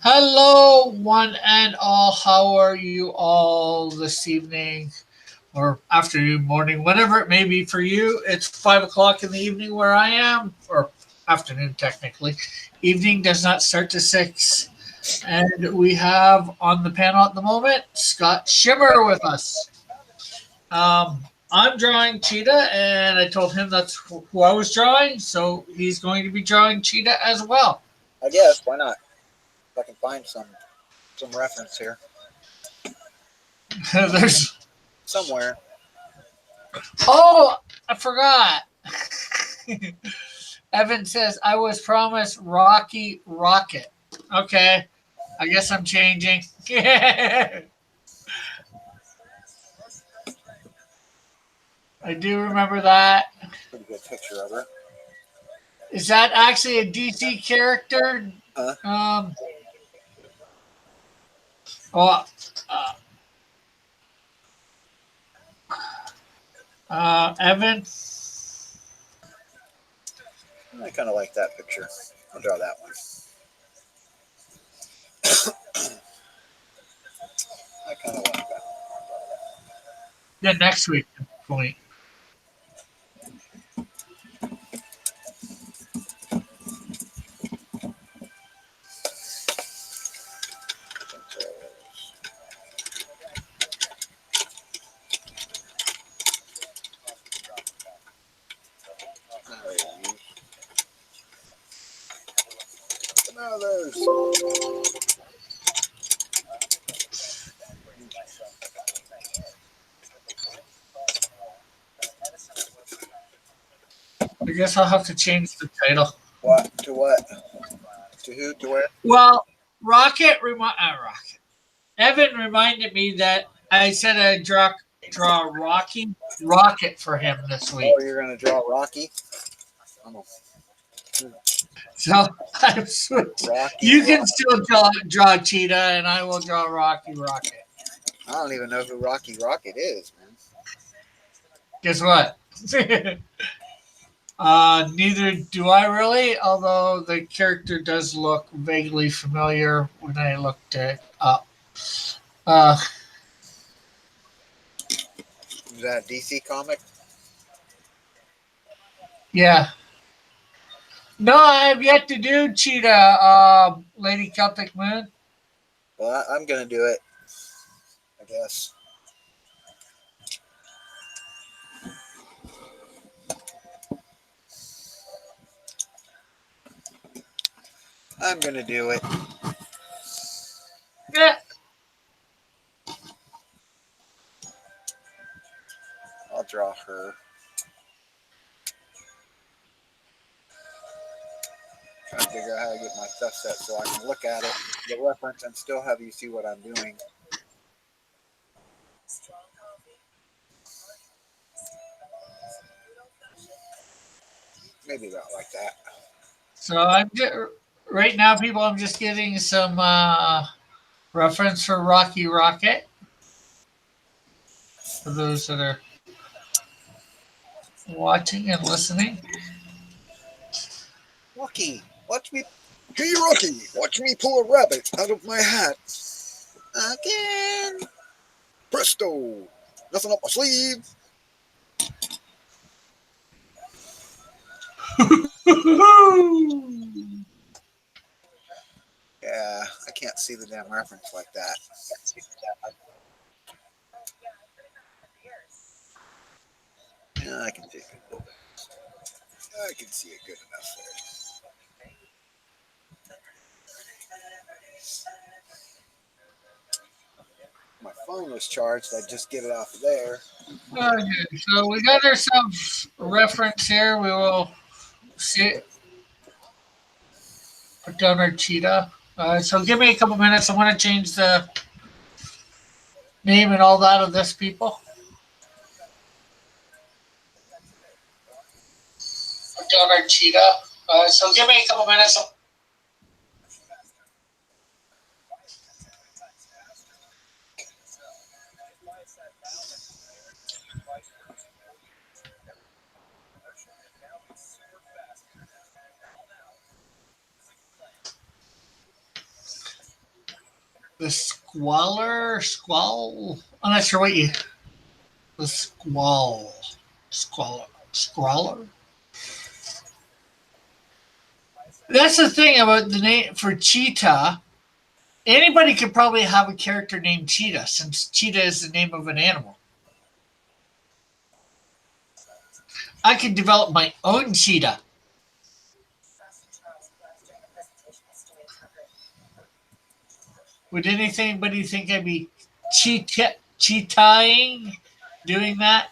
Hello, one and all. How are you all this evening or afternoon, morning, whatever it may be for you? It's 5 o'clock in the evening where I am, or afternoon technically. Evening does not start to 6. And we have on the panel at the moment Scott Shimmer with us. I'm drawing Cheetah, and I told him that's who I was drawing, so he's going to be drawing Cheetah as well. I guess why not? If I can find some reference here There's somewhere. Oh, I forgot. Evan says I was promised Rocky Rocket. Okay, I guess I'm changing. I do remember that. Pretty good picture of her. Is that actually a DC character? Huh? Um. Oh. Uh, Evan. I kind of like that picture. I'll draw that one. I kind of like that. Yeah, next week. Point. Now there's. I guess I'll have to change the title. What? To what? To who? To where? Well, Rocket. Evan reminded me that I said I'd draw Rocky Rocket for him this week. Oh, you're going to draw Rocky? So I'm switched. Rocky. You can still draw Cheetah, and I will draw Rocky Rocket. I don't even know who Rocky Rocket is, man. Guess what? Neither do I really, although the character does look vaguely familiar when I looked it up. Uh, Is that a DC comic? yeah. No, I have yet to do Cheetah, Lady Celtic Moon. Well, I'm going to do it, I guess. I'm going to do it. Yeah. I'll draw her. Trying to figure out how to get my stuff set so I can look at it, the reference, and still have you see what I'm doing. Maybe about like that. So right now, people. I'm just getting some reference for Rocky Rocket for those that are watching and listening. Rocky, watch me. Hey, Rocky, watch me pull a rabbit out of my hat. Again. Presto. Nothing up my sleeve. Yeah, I can't see the damn reference like that. Yeah, I can see it. I can see it good enough there. My phone was charged. I just get it off of there. Okay, so we got ourselves a reference here. We will see. Put down our cheetah. So give me a couple minutes. I want to change the name and all that of this people. Put down our cheetah. So give me a couple minutes. The squall. I'm not sure what you. The squalor. That's the thing about the name for cheetah. Anybody could probably have a character named Cheetah, since cheetah is the name of an animal. I could develop my own cheetah. Would anybody think I'd be cheetahing doing that?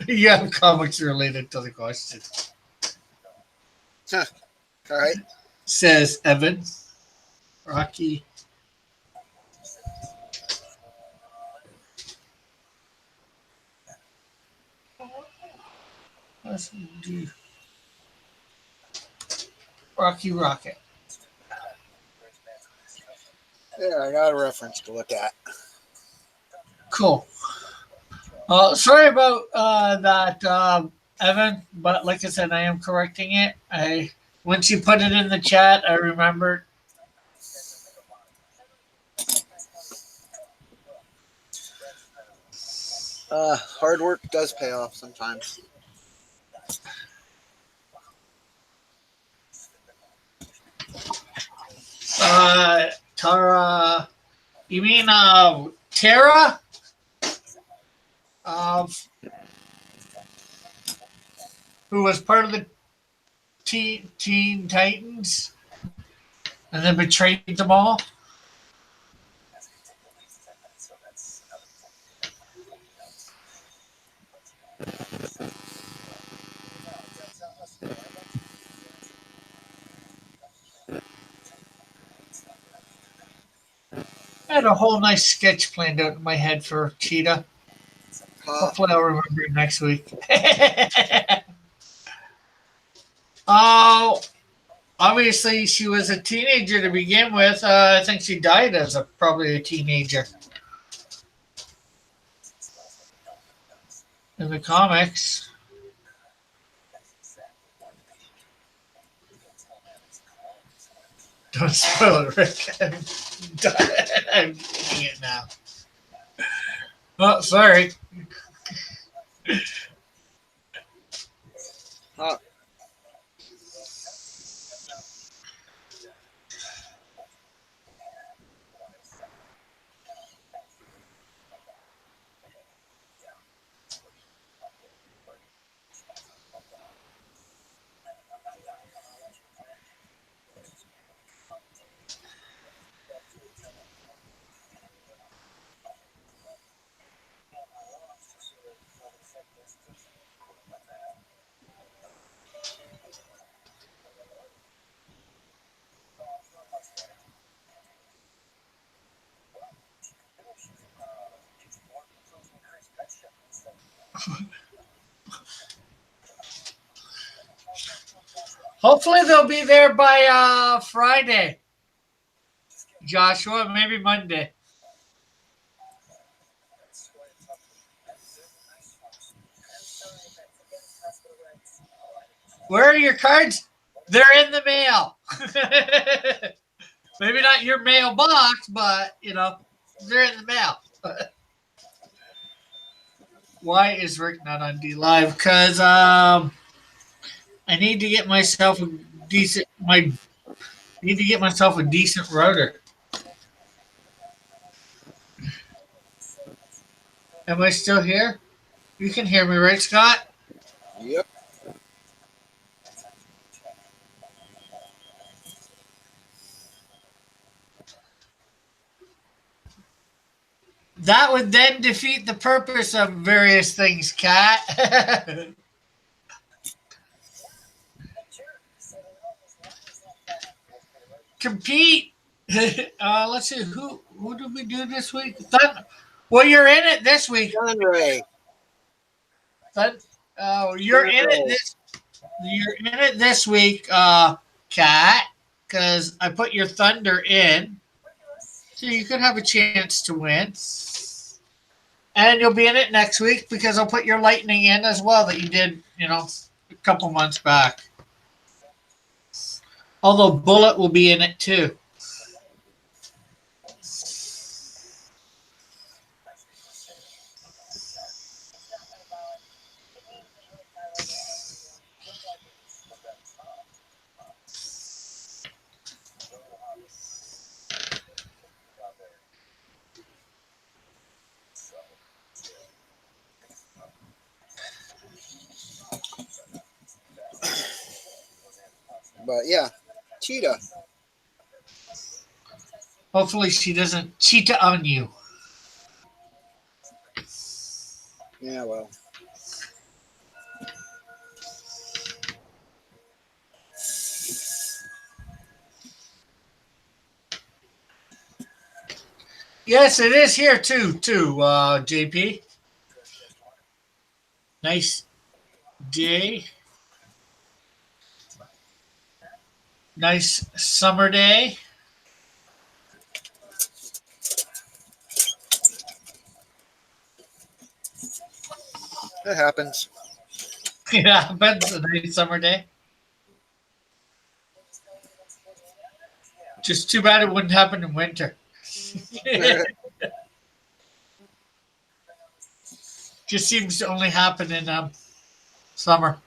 You have comics related to the question, Huh. All right. says Evan. Rocky. Let's do Rocky Rocket. Yeah, I got a reference to look at. Cool. Sorry about that, Evan. But like I said, I am correcting it. I Once you put it in the chat, I remembered. Hard work does pay off sometimes. Tara. You mean Tara? Who was part of the Teen Titans and then betrayed them all? I had a whole nice sketch planned out in my head for Cheetah. Hopefully, I'll remember it next week. Oh, obviously, she was a teenager to begin with. I think she died as probably a teenager in the comics. Don't spoil it, Rick. I'm reading it now. Oh, sorry. Hopefully, they'll be there by Friday. Joshua, maybe Monday. Where are your cards? They're in the mail. Maybe not your mailbox, but they're in the mail. Why is Rick not on D Live? Because I need to get myself a decent router. Am I still here? You can hear me, right, Scott? Yep. That would then defeat the purpose of various things, Cat. Compete. Let's see who did we do this week? Well, you're in it this week. Sunray. You're in it this week, Cat, because I put your Thunder in, so you could have a chance to win. And you'll be in it next week because I'll put your Lightning in as well that you did, a couple months back. Although Bullet will be in it too. But yeah, Cheetah. Hopefully she doesn't cheat on you. Yeah, well. Yes, it is here too, JP. Nice day. Nice summer day. It happens. Yeah, but it's a nice summer day. Just too bad it wouldn't happen in winter. Just seems to only happen in summer.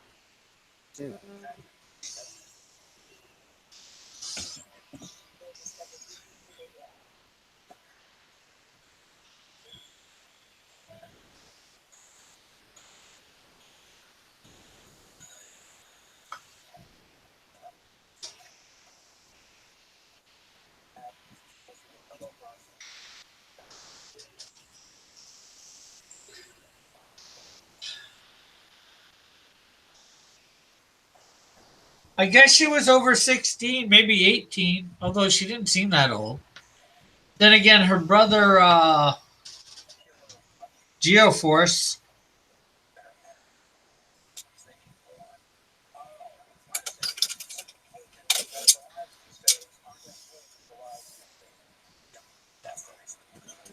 I guess she was over 16, maybe 18, although she didn't seem that old. Then again, her brother, Geoforce,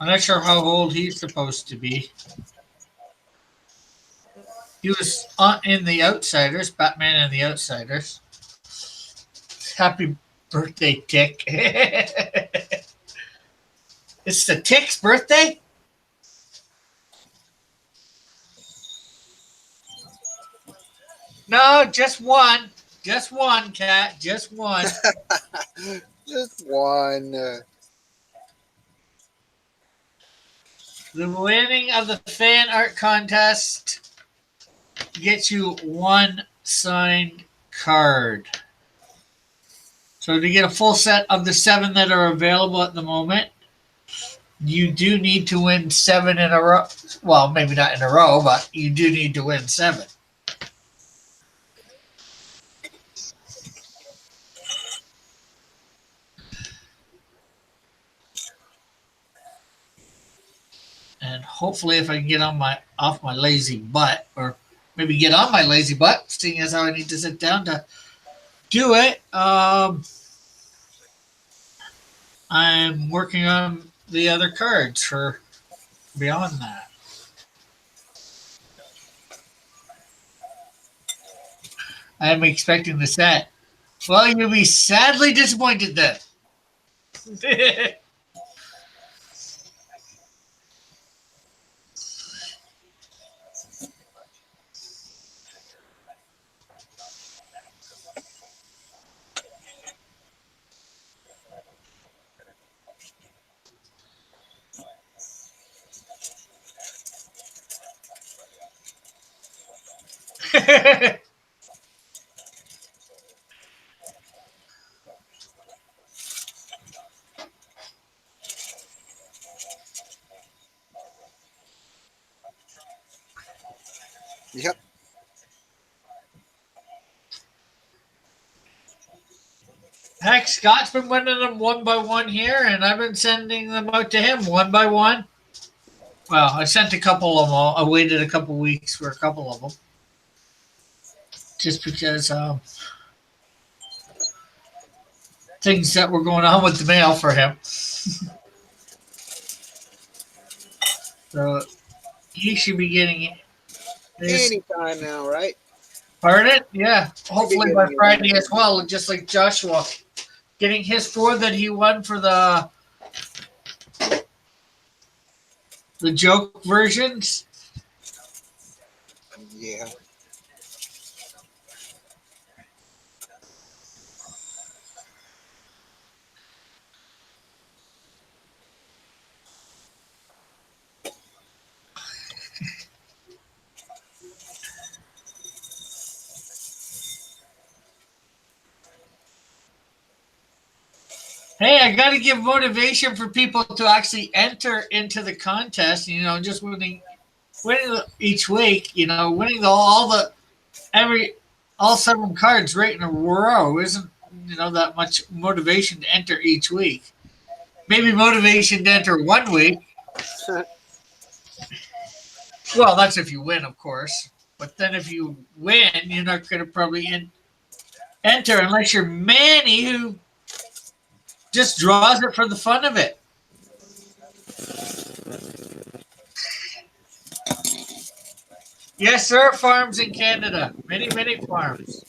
I'm not sure how old he's supposed to be. He was in The Outsiders, Batman and The Outsiders. Happy birthday, Tick. It's the Tick's birthday? No, just one. Just one, cat. Just one. Just one. The winning of the fan art contest gets you one signed card. So to get a full set of the 7 that are available at the moment, you do need to win 7 in a row. Well, maybe not in a row, but you do need to win 7. And hopefully, if I can get on my off my lazy butt, or maybe get on my lazy butt, seeing as how I need to sit down to do it. I'm working on the other cards for beyond that. I am expecting the set. Well, you'll be sadly disappointed then. Yep. Heck, Scott's been winning them one by one here, and I've been sending them out to him one by one. Well, I sent a couple of them. I waited a couple weeks for a couple of them, just because things that were going on with the mail for him. So he should be getting this. Anytime now, right? Pardon? Yeah. Should be Hopefully by getting you one. Friday as well, just like Joshua. Getting his 4 that he won for the joke versions. Yeah. Hey, I got to give motivation for people to actually enter into the contest. Just winning each week. Winning every all 7 cards right in a row isn't that much motivation to enter each week. Maybe motivation to enter one week. Well, that's if you win, of course. But then if you win, you're not going to probably enter unless you're Manny, who just draws it for the fun of it. Yes, there are farms in Canada. Many, many farms.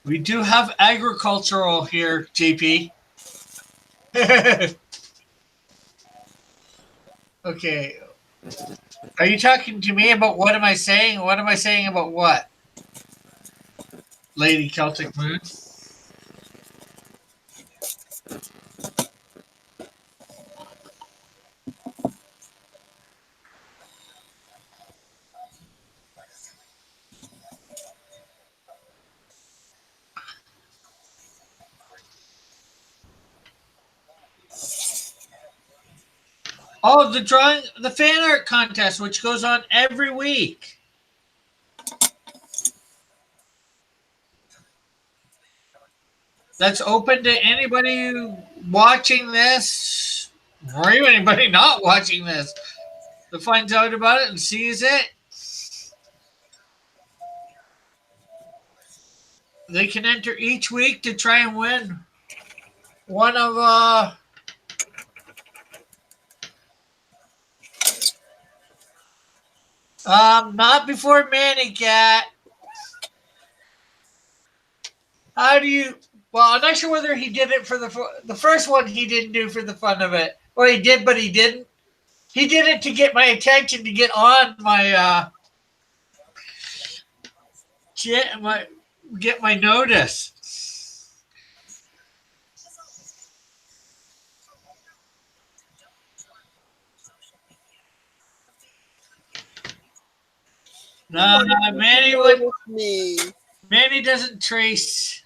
We do have agricultural here, JP. Okay. Are you talking to me about what am I saying? What am I saying about what? Lady Celtic Moon? Oh, the fan art contest, which goes on every week. That's open to anybody watching this, or even anybody not watching this, to find out about it and sees it. They can enter each week to try and win one of not before Manicat. How do you? Well, I'm not sure whether he did it for the first one. He didn't do for the fun of it, or he did, but he didn't. He did it to get my attention, to get on my get my notice. No, Me. Manny doesn't trace.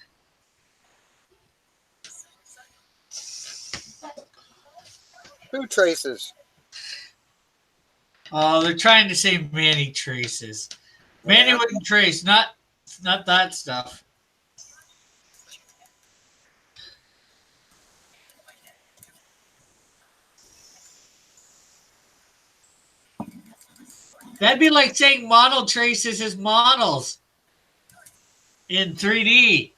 Who traces? Oh, they're trying to say Manny traces. Manny wouldn't trace, not that stuff. That'd be like saying model traces his models in 3D.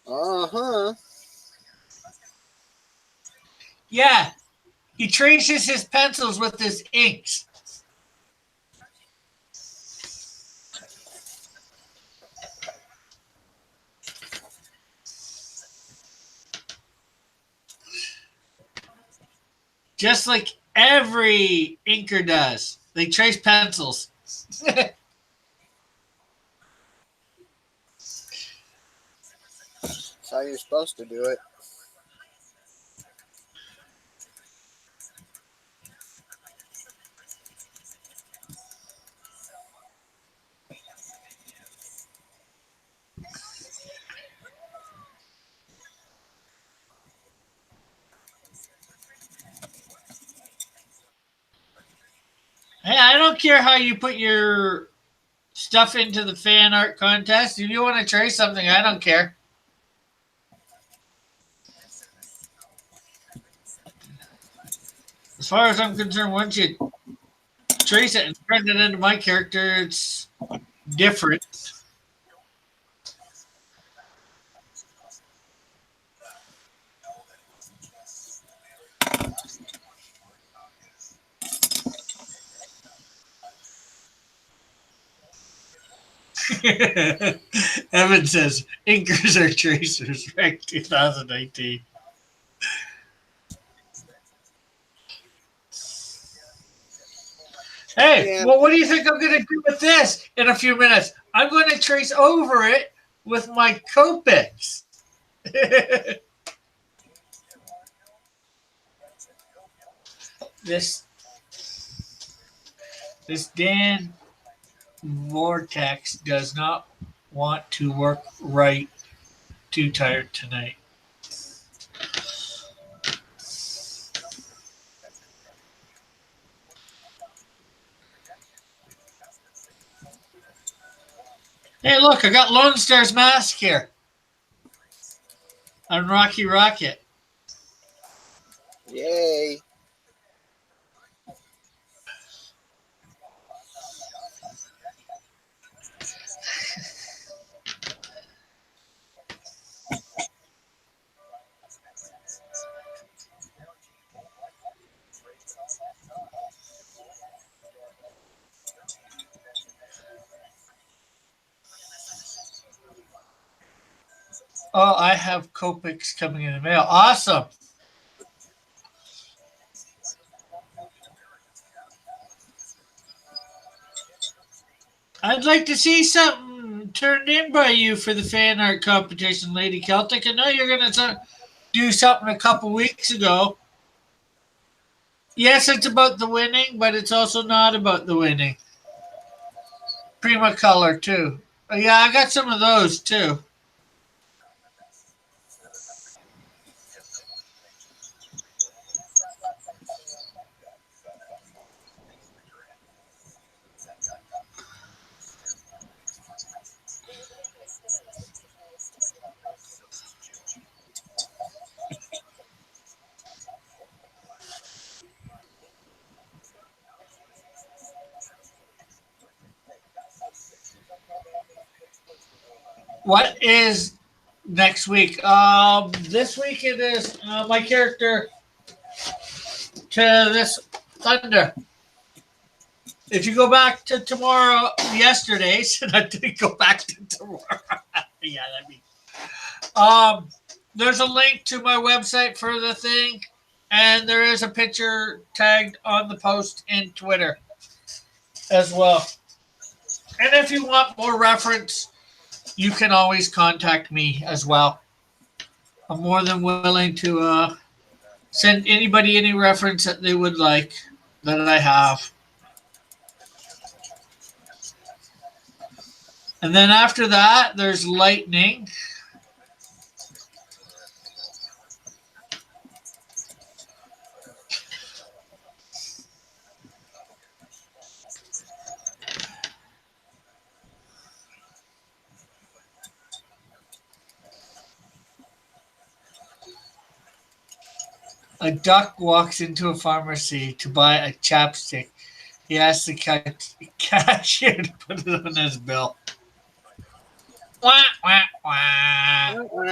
Uh-huh. Yeah, he traces his pencils with his inks. Just like every inker does. They trace pencils. That's how you're supposed to do it. Hey, I don't care how you put your stuff into the fan art contest. If you want to trace something, I don't care. As far as I'm concerned, once you trace it and turn it into my character, it's different. Evan says inkers are tracers, right? 2019. Hey, Yeah. well, what do you think I'm going to do with this in a few minutes? I'm going to trace over it with my Copics. this this Dan Vortex does not want to work right. Too tired tonight. Hey, look, I got Lone Star's mask here on Rocky Rocket. Yay. Oh, I have Copics coming in the mail. Awesome. I'd like to see something turned in by you for the fan art competition, Lady Celtic. I know you're going to do something a couple weeks ago. Yes, it's about the winning, but it's also not about the winning. Prima color, too. Yeah, I got some of those, too. What is next week? This week it is my character to this Thunder. If you go back to tomorrow, yesterday's, and I didn't go back to tomorrow. Yeah, that'd be. Um, there's a link to my website for the thing, and there is a picture tagged on the post in Twitter as well. And if you want more reference, you can always contact me as well. I'm more than willing to send anybody any reference that they would like that I have. And then after that, there's Lightning. A duck walks into a pharmacy to buy a chapstick. He asks the cashier to put it on his bill. Wah, wah, wah.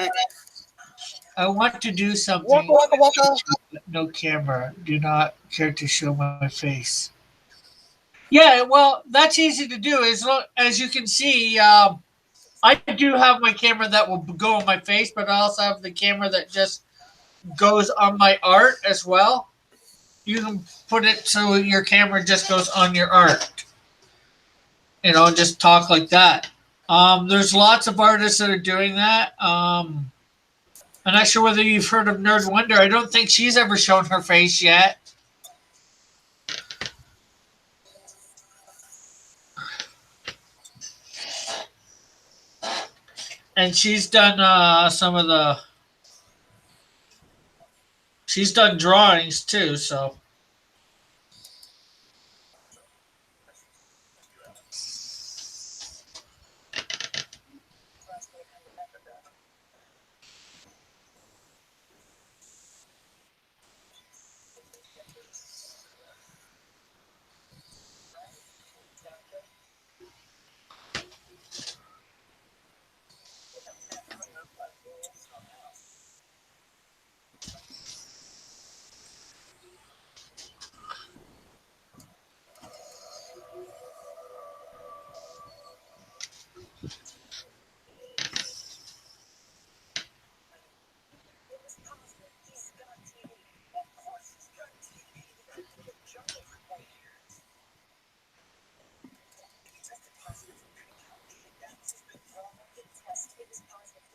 I want to do Waka something, waka waka. but no camera. Do not care to show my face. Yeah, well, that's easy to do. As you can see, I do have my camera that will go on my face, but I also have the camera that just goes on my art as well. You can put it so your camera just goes on your art. Just talk like that. There's lots of artists that are doing that. I'm not sure whether you've heard of Nerd Wonder. I don't think she's ever shown her face yet. And she's done some of the. She's done drawings too, so.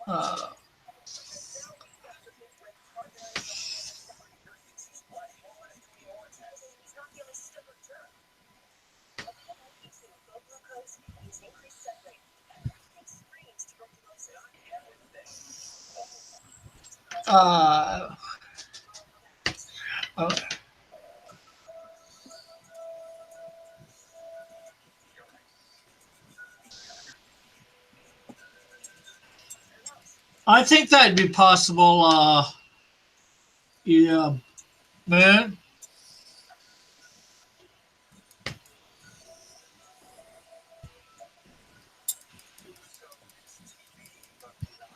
Uh, uh, uh, I think that'd be possible. Yeah, man.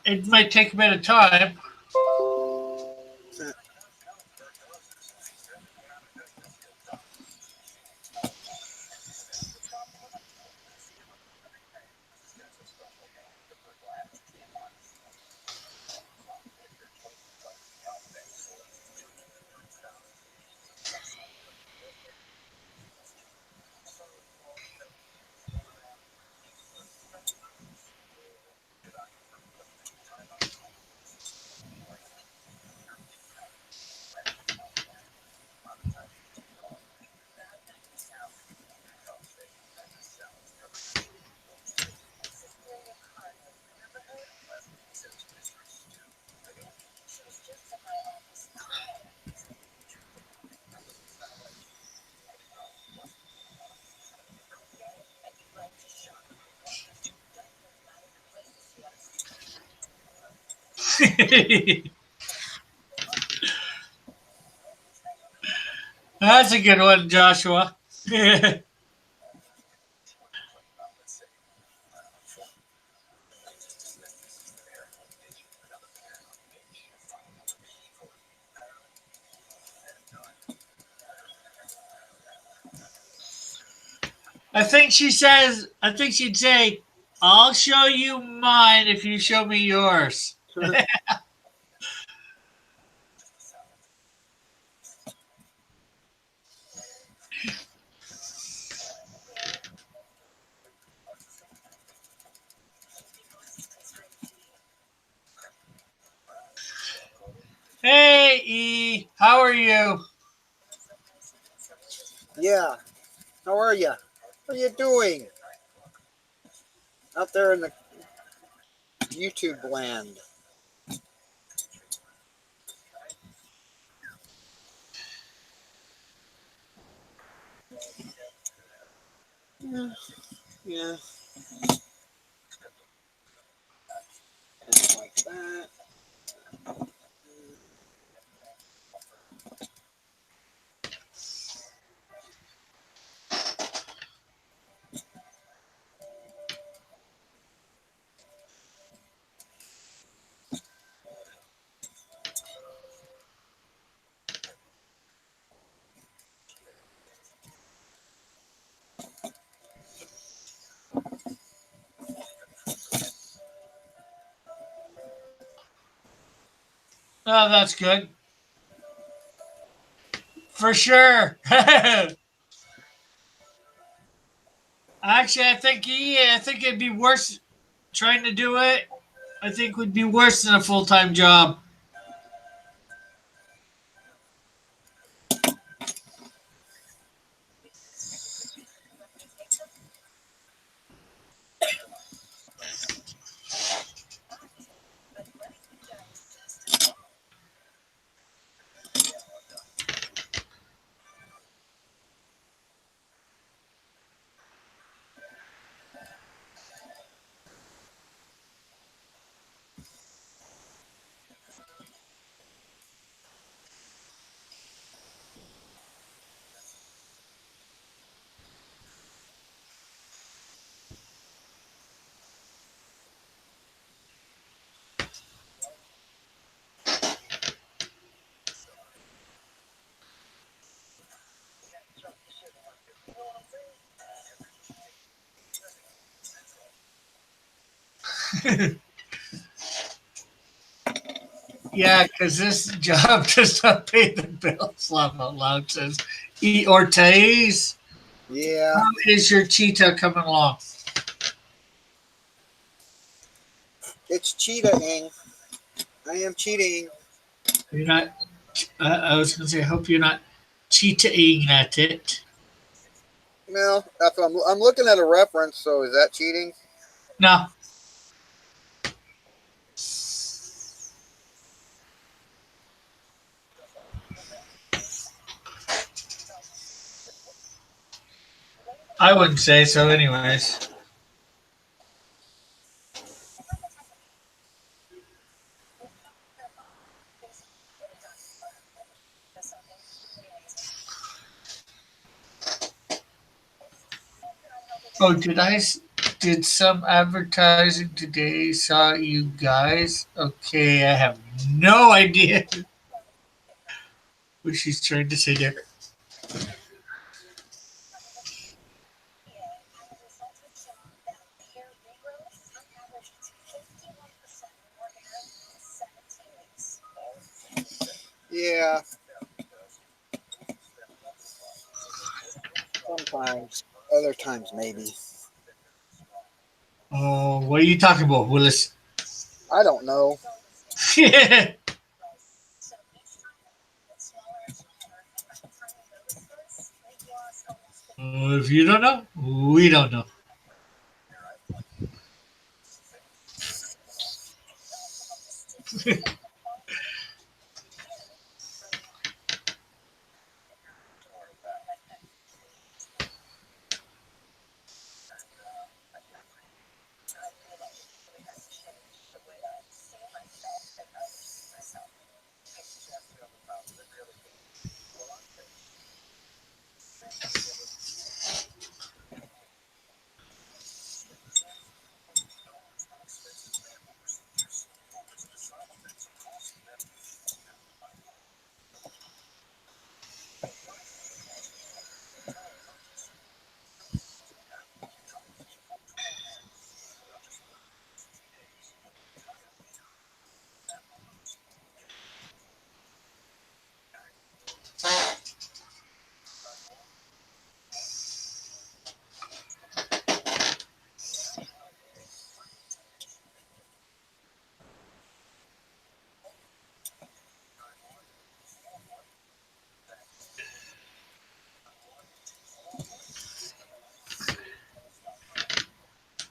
It might take a bit of time. That's a good one, Joshua. I think she says. I think she'd say, "I'll show you mine if you show me yours." Hey, E, how are you? Yeah. How are you? What are you doing out there in the YouTube land? Yeah. Yeah. Kind of like that. Oh, that's good for sure. Actually, I think E, I think it'd be worse trying to do it. I think would be worse than a full time job. Yeah, because this job does not pay the bills. Laugh out loud says E Ortiz. Yeah. How is your cheetah coming along? It's cheating. I am cheating. You're not. I was gonna say, I hope you're not cheating at it. No, that's what I'm looking at a reference. So is that cheating? No, I wouldn't say so. Anyways. Oh, did some advertising today saw you guys? Okay, I have no idea what she's trying to say there. Yeah, sometimes. Other times maybe. Oh, what are you talking about, Willis? I don't know. If you don't know, we don't know.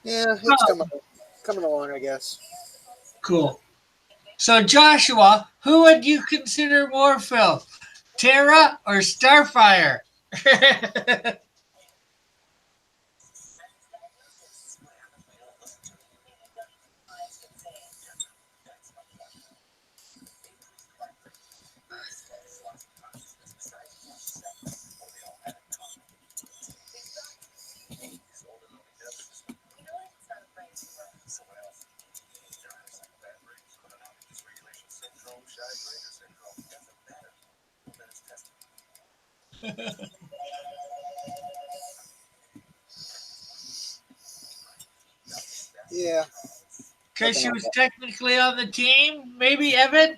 Yeah, it's Oh, coming along, I guess. cool. So, Joshua, who would you consider more, Phil? Terra or Starfire? Yeah, Because looking she at was that. technically on the team, maybe, Evan?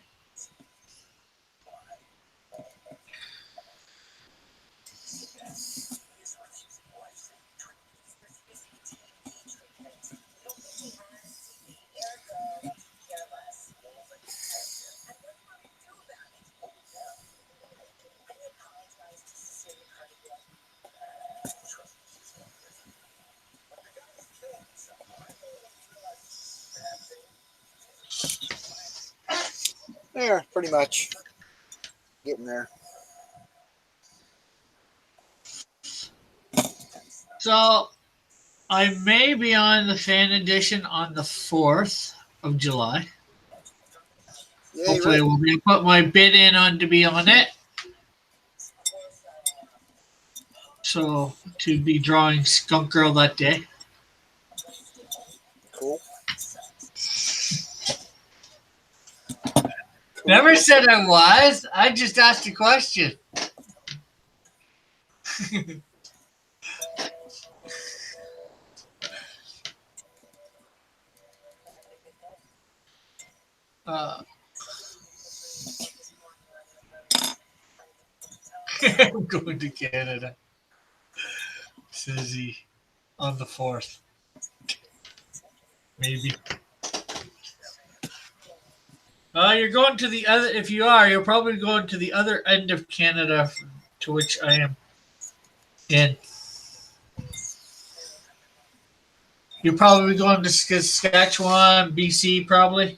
There, pretty much getting there. So, I may be on the fan edition on the 4th of July. Yay, Hopefully, I Rick. will be put my bid in on to be on it. So, to be drawing Skunk Girl that day. Cool. Cool, Never cool, said cool. I was. I just asked a question. Uh, I'm going to Canada, says he, on the 4th. Maybe. You're going to the other. If you are, you're probably going to the other end of Canada, to which I am in. You're probably going to Saskatchewan, BC, probably.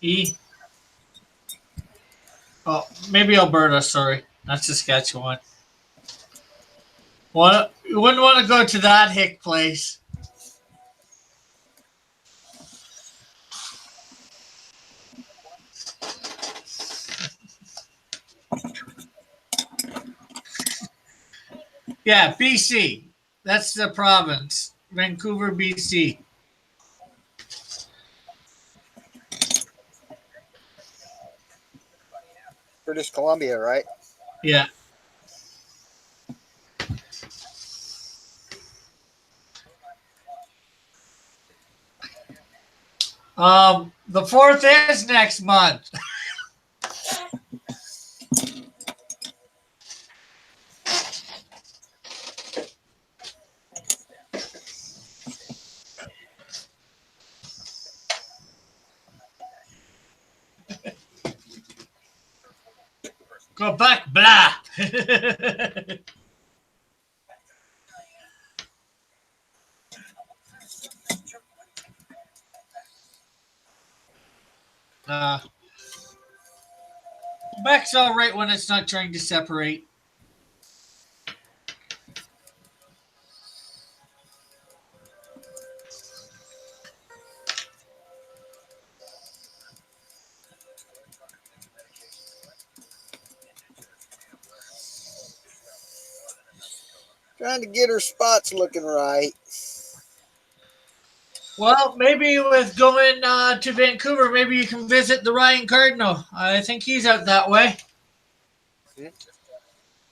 E. Oh, maybe Alberta. Sorry, not Saskatchewan. You wouldn't want to go to that hick place. Yeah, BC. That's the province. Vancouver, BC. British Columbia, right? Yeah. The fourth is next month. Go back, blah. uh, Quebec's all right when it's not trying to separate. Trying to get her spots looking right. Well, maybe with going to Vancouver, maybe you can visit the Ryan Cardinal. I think he's out that way. Hmm?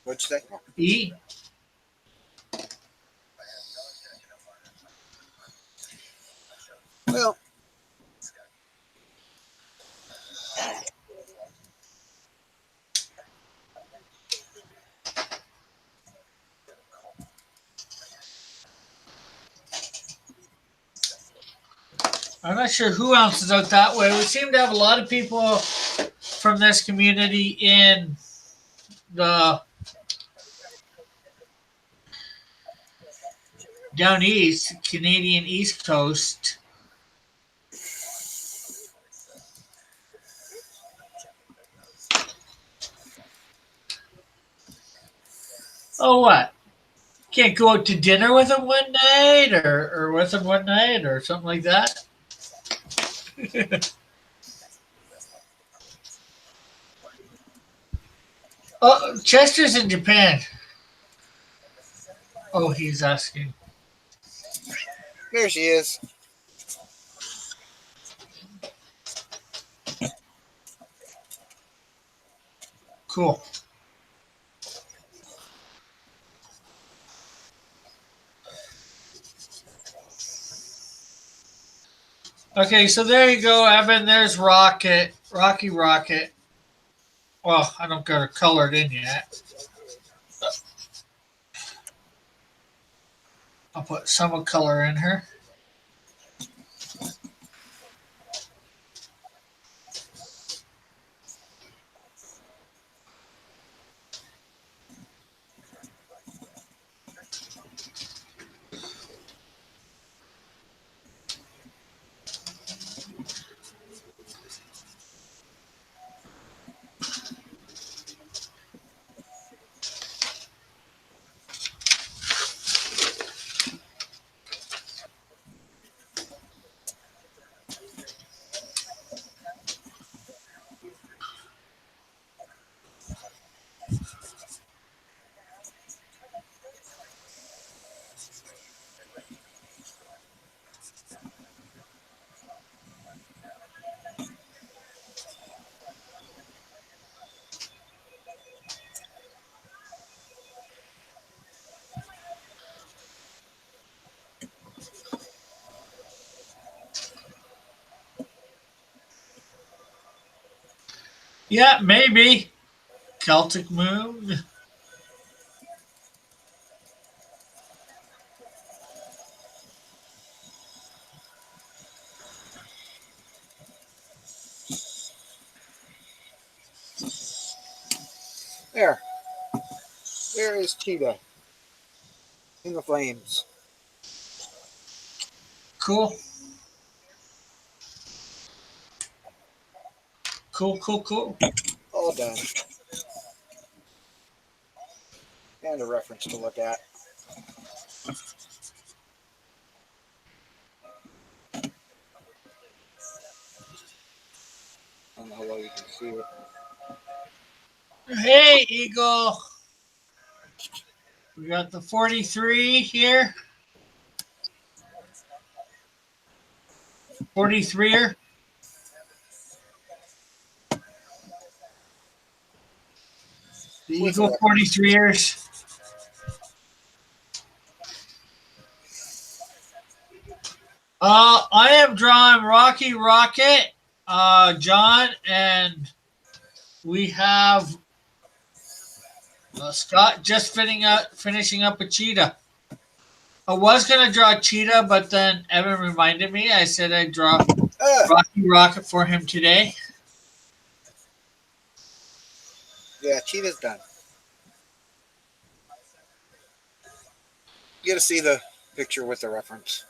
What'd you say? E. Well, I'm not sure who else is out that way. We seem to have a lot of people from this community in the down east, Canadian East Coast. Oh, what? Can't go out to dinner with him one night or with him one night or something like that? Oh, Chester's in Japan. Oh, he's asking. there she is. Cool. Okay, so there you go, Evan. There's Rocket, Rocky Rocket. Well, I don't got her colored in yet. I'll put some color in her. Yeah, maybe. Celtic Moon. There. There is Cheetah in the flames. Cool. Cool. All done. And a reference to look at. I don't know how well you can see it. Hey, Eagle. We got the 43 here. 43er. The With Eagle a 43ers. I am drawing Rocky Rocket, John, and we have Scott just finishing up a cheetah. I was gonna draw cheetah, but then Evan reminded me. I said I'd draw Rocky Rocket for him today. Yeah, Cheetah's done. You get to see the picture with the reference.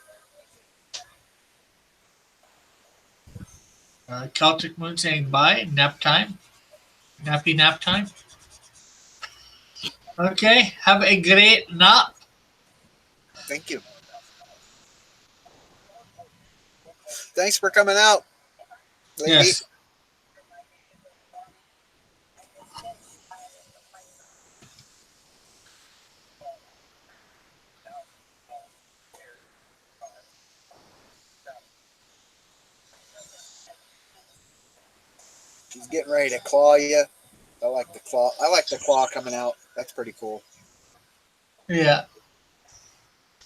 Celtic Moon saying bye. Nap time. Nappy nap time. Okay. Have a great nap. Thank you. Thanks for coming out, lady. Yes. She's getting ready to claw you. I like the claw. I like the claw coming out. That's pretty cool. Yeah.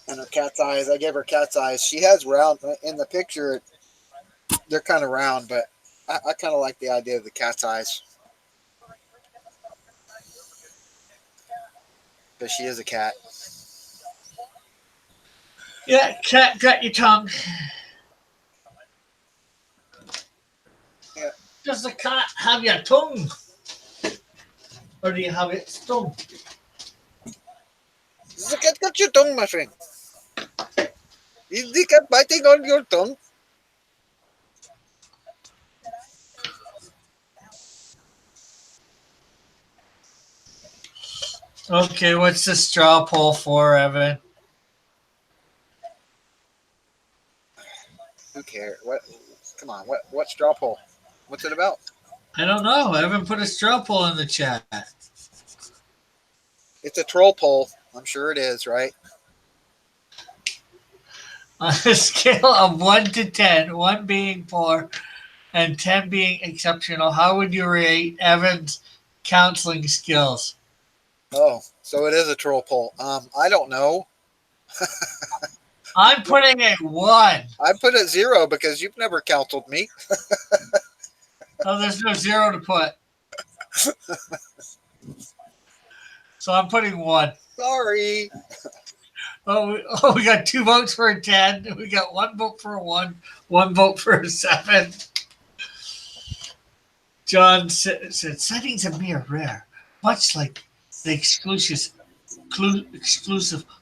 And her cat's eyes. I gave her cat's eyes. She has round in the picture. They're kind of round, but I kind of like the idea of the cat's eyes. But she is a cat. Yeah. Cat got your tongue. Yeah. Does the cat have your tongue? Or do you have its tongue? The cat got your tongue, my friend. Is the cat biting on your tongue? Okay, what's the straw poll for, Evan? Who cares? What? Come on. What straw poll? What's it about? I don't know. Evan put a straw poll in the chat. It's a troll poll. I'm sure it is, right? On a scale of 1 to 10, 1 being poor and 10 being exceptional, how would you rate Evan's counseling skills? Oh, so it is a troll poll. I don't know. I'm putting a 1. I put it 0 because you've never counseled me. Oh, there's no 0 to put. So I'm putting 1. Sorry. We got 2 votes for a 10. We got 1 vote for a 1, 1 vote for a 7. John said sightings of me are rare, much like the exclusive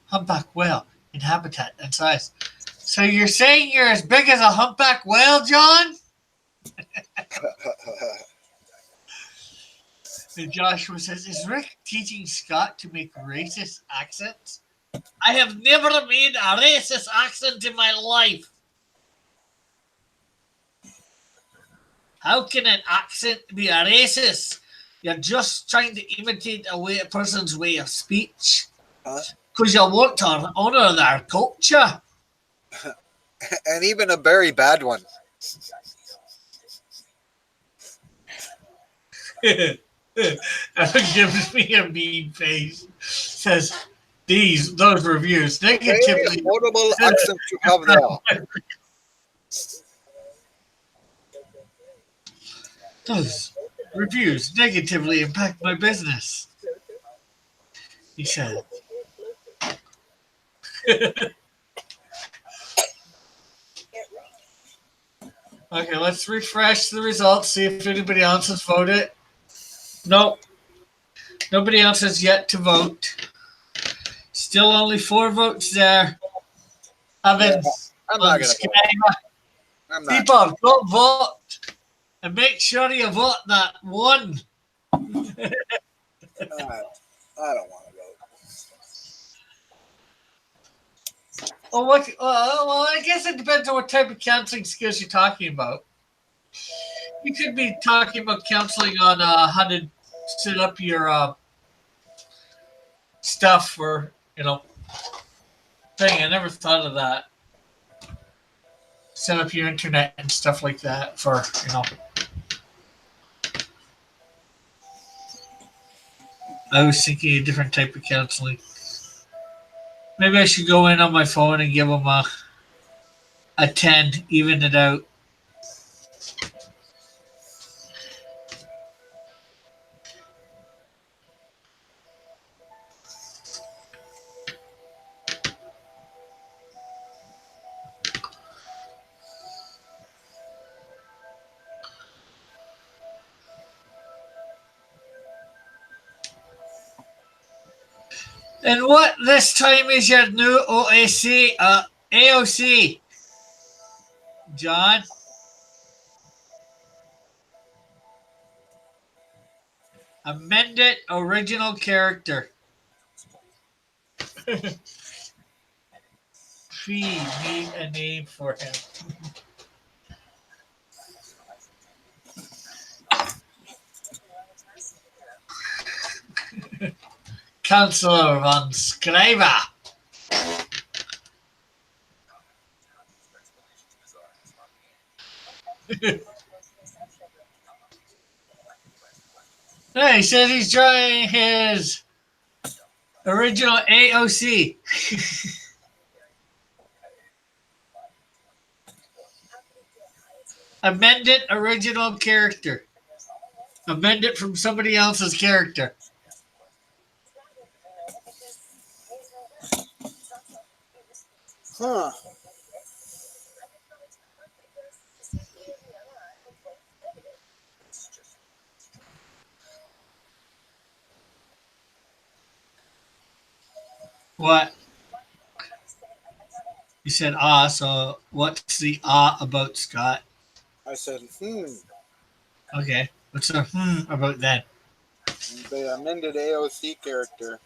humpback whale in habitat and size. So you're saying you're as big as a humpback whale, John? And Joshua says, is Rick teaching Scott to make racist accents? I have never made a racist accent in my life. How can an accent be a racist? You're just trying to imitate a person's way of speech. Because you want to honor their culture. And even a very bad one. Evan gives me a mean face. Says, those reviews negatively. Very horrible accent you have there. Those reviews negatively impact my business. He said. Okay, let's refresh the results, see if anybody else has voted. Nope. Nobody else has yet to vote. Still only 4 votes there. Yeah, Evans I'm on not gonna vote. Skype. I'm not. People, go vote. And make sure you vote that one. I don't want to vote. Well, I guess it depends on what type of counseling skills you're talking about. You could be talking about counseling on how to set up your stuff for, thing. I never thought of that. Set up your internet and stuff like that for, I was thinking a different type of counseling. Maybe I should go in on my phone and give them a 10, even it out. And what this time is your new AOC, John? Amended original character. We need a name for him. Counselor von Scriver. Hey, he says he's trying his original AOC. Amended original character. Amend it from somebody else's character. Huh. What? You said so what's the about, Scott? I said, Okay. What's the about then? The amended AOC character.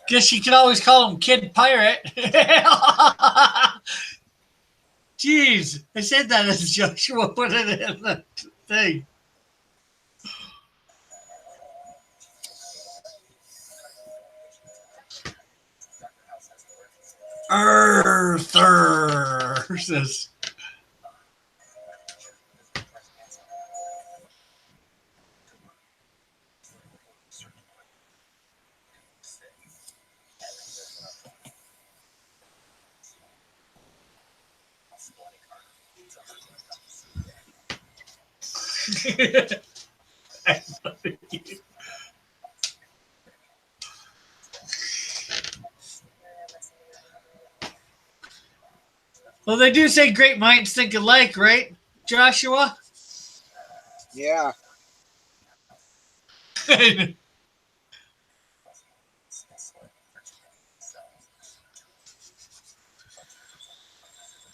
Guess you can always call him Kid Pirate. Jeez, I said that as Joshua put it in the thing. Arthur says. Well, they do say great minds think alike, right, Joshua? Yeah.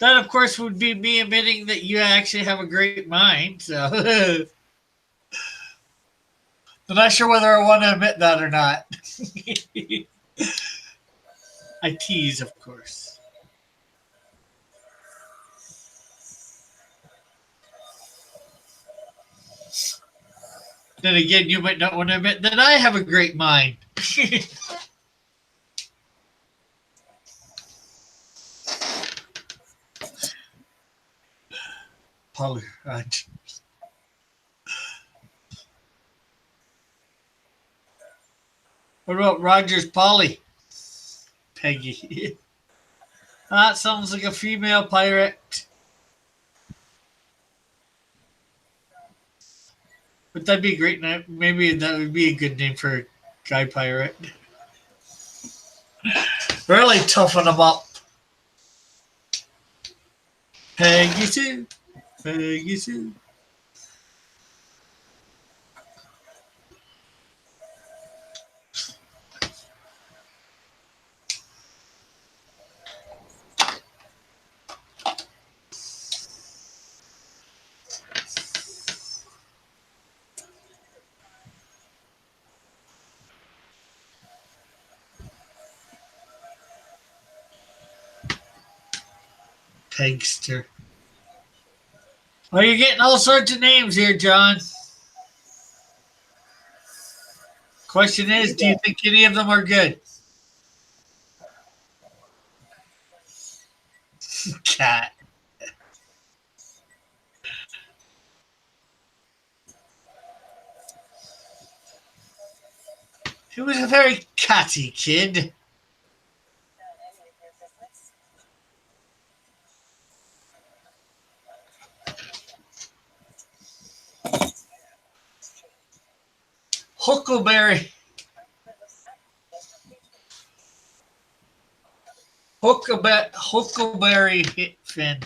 That, of course, would be me admitting that you actually have a great mind. So, I'm not sure whether I want to admit that or not. I tease, of course. Then again, you might not want to admit that I have a great mind. Polly, right. What about Roger's Polly? Peggy. That sounds like a female pirate. But that'd be a great name. Maybe that would be a good name for a guy pirate. Really toughen them up. Peggy Sue, Peggy Sue. Pegster. Well, you're getting all sorts of names here, John. Question is, You do you got think any of them are good? Cat. He was a very catty kid. Huckleberry. Huckleberry Finn.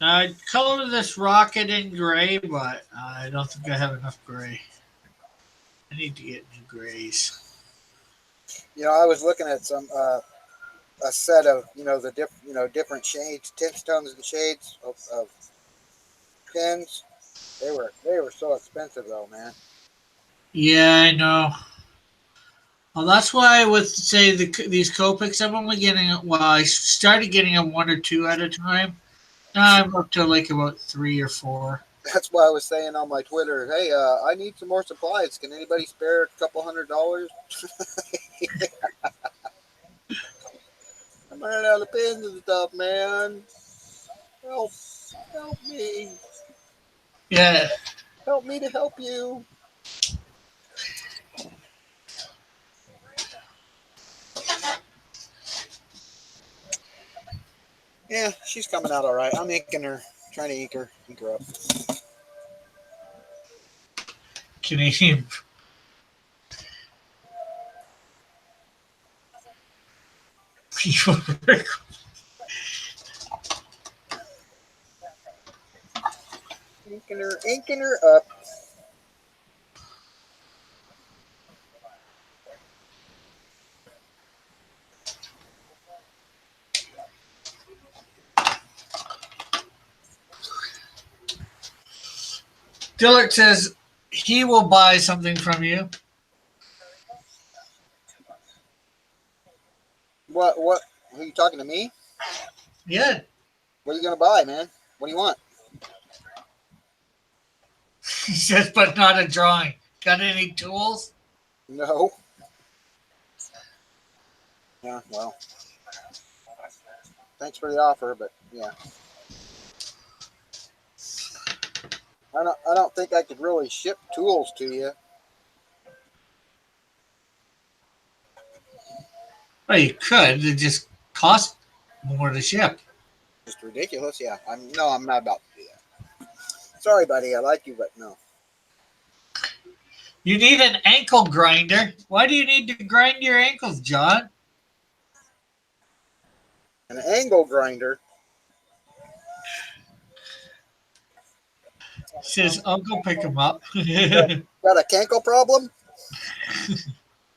I'd color this rocket in gray, but I don't think I have enough gray. I need to get new grays. I was looking at some a set of different shades, tints, tones, and shades of pins. They were so expensive though, man. Yeah, I know. Well, that's why with say these Copics, I'm only getting well. I started getting them one or two at a time. Now I'm up to like about three or four. That's why I was saying on my Twitter, hey, I need some more supplies. Can anybody spare a couple $100? I'm running out of pins and stuff, man. Help, help me, Yeah, help me to help you. Yeah, she's coming out all right. I'm inking her, trying to ink her up. Canadian. People. Inking her up. Dillard says he will buy something from you. What? Are you talking to me? Yeah, What are you gonna buy, man? What do you want? he says, but not a drawing. Got any tools? No. Yeah, well, thanks for the offer, but yeah, I don't think I could really ship tools to you. Well, you could. It just cost more to ship. Just ridiculous. Yeah, I'm not about to do that. Sorry, buddy. I like you, but no. You need an ankle grinder. Why do you need to grind your ankles, John? An angle grinder. He says, I'll go pick him up. Got, got a cankle problem?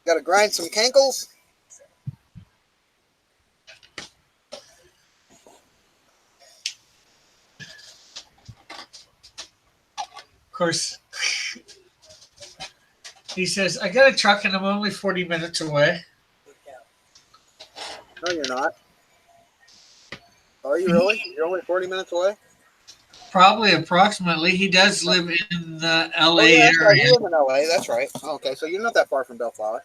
Got to grind some cankles? Of course, he says, I got a truck and I'm only 40 minutes away. No, you're not. Are you really? You're only 40 minutes away? Probably approximately. He does live in the Oh, LA yeah, that's right. area. You live in LA. That's right. Oh, okay, so you're not that far from Bellflower.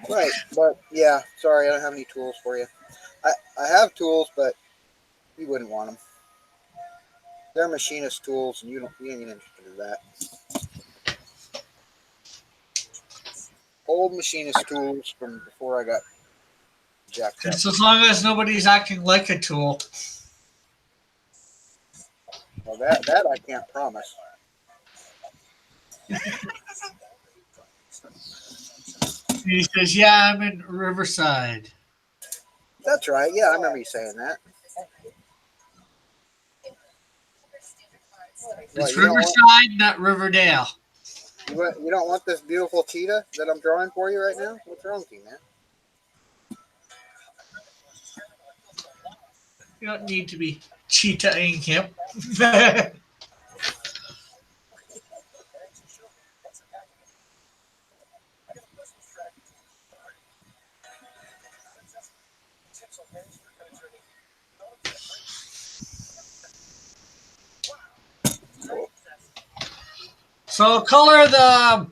Right, but yeah, sorry, I don't have any tools for you. I have tools, but you wouldn't want them. they're machinist tools, and you ain't interested in that. Old machinist tools from before I got jacked up. Just as long as nobody's acting like a tool. Well, that I can't promise. He says, "Yeah, I'm in Riverside. That's right. Yeah, I remember you saying that. What It's you don't want? Riverside, not Riverdale. You don't want this beautiful cheetah that I'm drawing for you right now? What's wrong with you, man? You don't need to be cheetahing him." So color the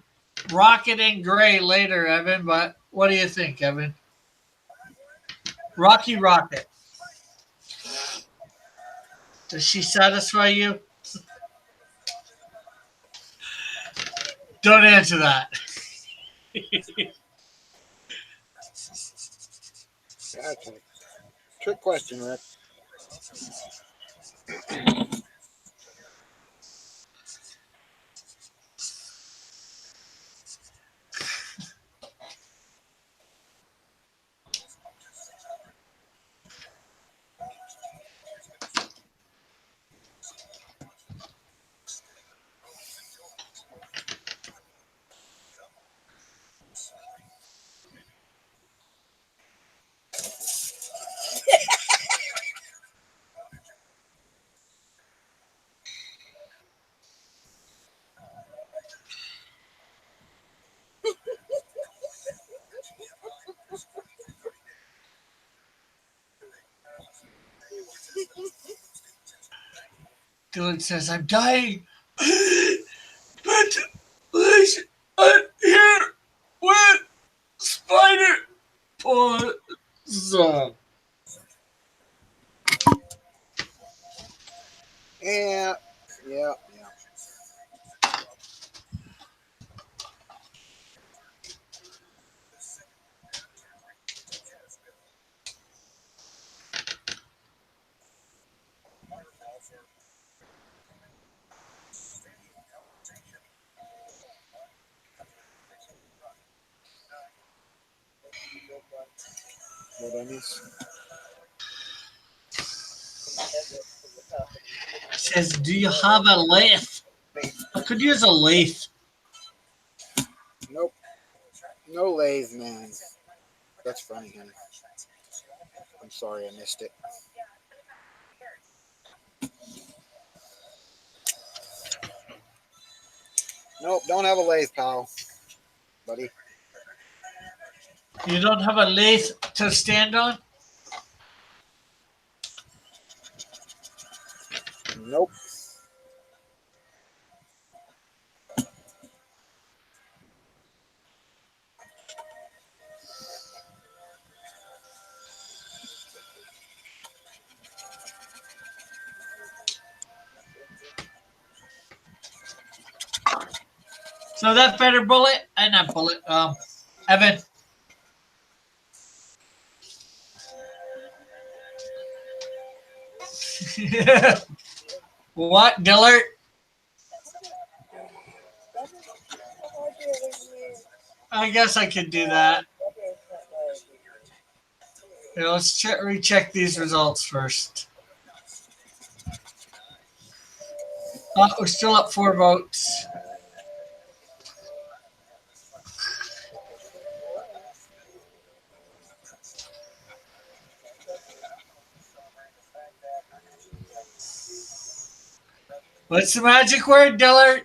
rocket in gray later, Evan. But what do you think, Evan? Rocky Rocket. Does she satisfy you? Don't answer that. Gotcha. Trick question, Rick. Dylan says, "I'm dying, but please, I'm here with Spider Paws." Yeah, yeah. What I miss? Says, "Do you have a lathe? I could use a lathe." Nope. No lathe, man. That's funny, honey. I'm sorry I missed it. Nope, don't have a lathe, pal, buddy. You don't have a lathe to stand on? Nope. So that better bullet, and not bullet, Evan. What, Dillard? I guess I could do that. Here, let's recheck these results first. We're still up 4 votes. What's the magic word, Dillard?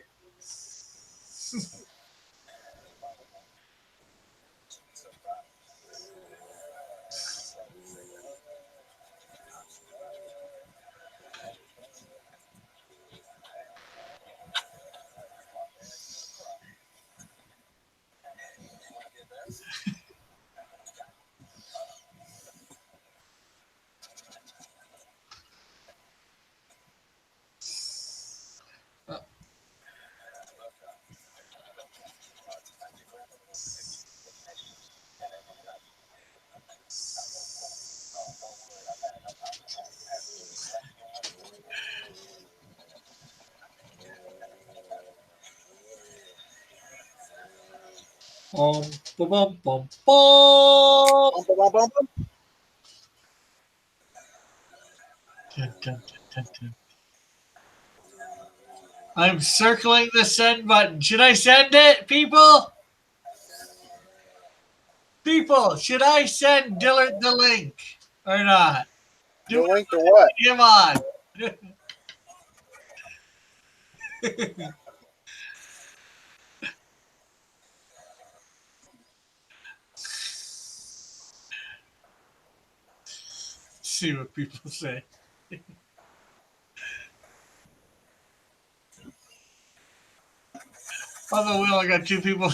Bum, bum, bum, bum, bum. Bum, bum, bum, bum. Dun, dun, dun, dun, dun. I'm circling the send button. Should I send it, people? People, should I send Dillard the link or not? The Do link to what? it. Come on. See what people say. Although we only got two people.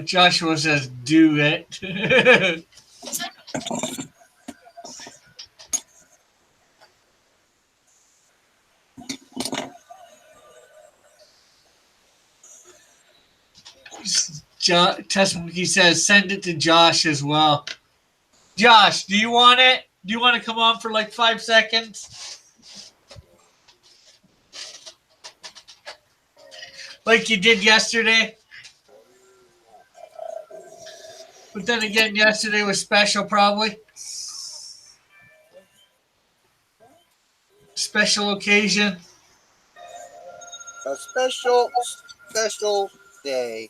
Joshua says, do it. He says, send it to Josh as well. Josh, do you want it? Do you want to come on for like 5 seconds? Like you did yesterday? But then again, yesterday was special, probably. Special occasion. A special day.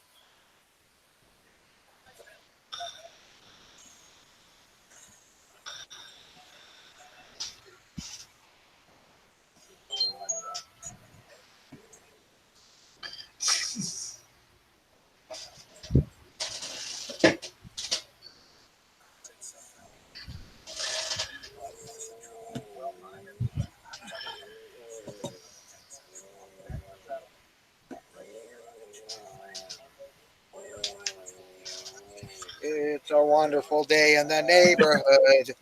It's a wonderful day in the neighborhood.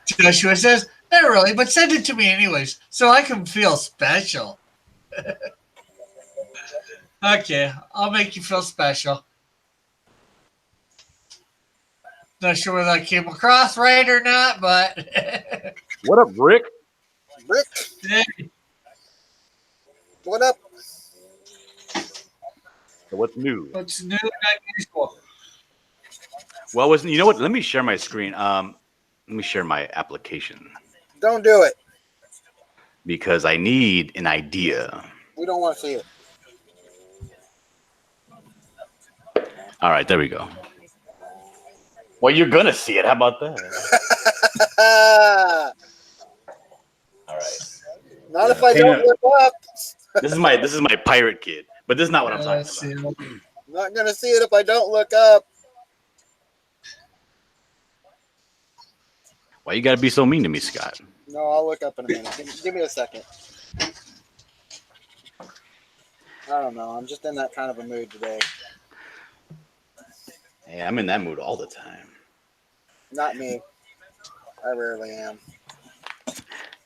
Joshua says, not really, but send it to me anyways, so I can feel special. Okay, I'll make you feel special. Not sure whether that came across right or not, but What up, Rick? Rick, hey, what up? So what's new? what's new and unusual? Well, you know what? Let me share my screen. Let me share my application Don't do it. because I need an idea. We don't want to see it. All right, there we go. Well, you're gonna see it. How about that? All right. Not if I don't look up. This is my pirate kid, but this is not what I'm talking Let's see. about. I'm not gonna see it if I don't look up. Why you gotta be so mean to me, Scott? No, I'll look up in a minute. Give me a second. I don't know. I'm just in that kind of a mood today. Hey, I'm in that mood all the time. Not me. I rarely am.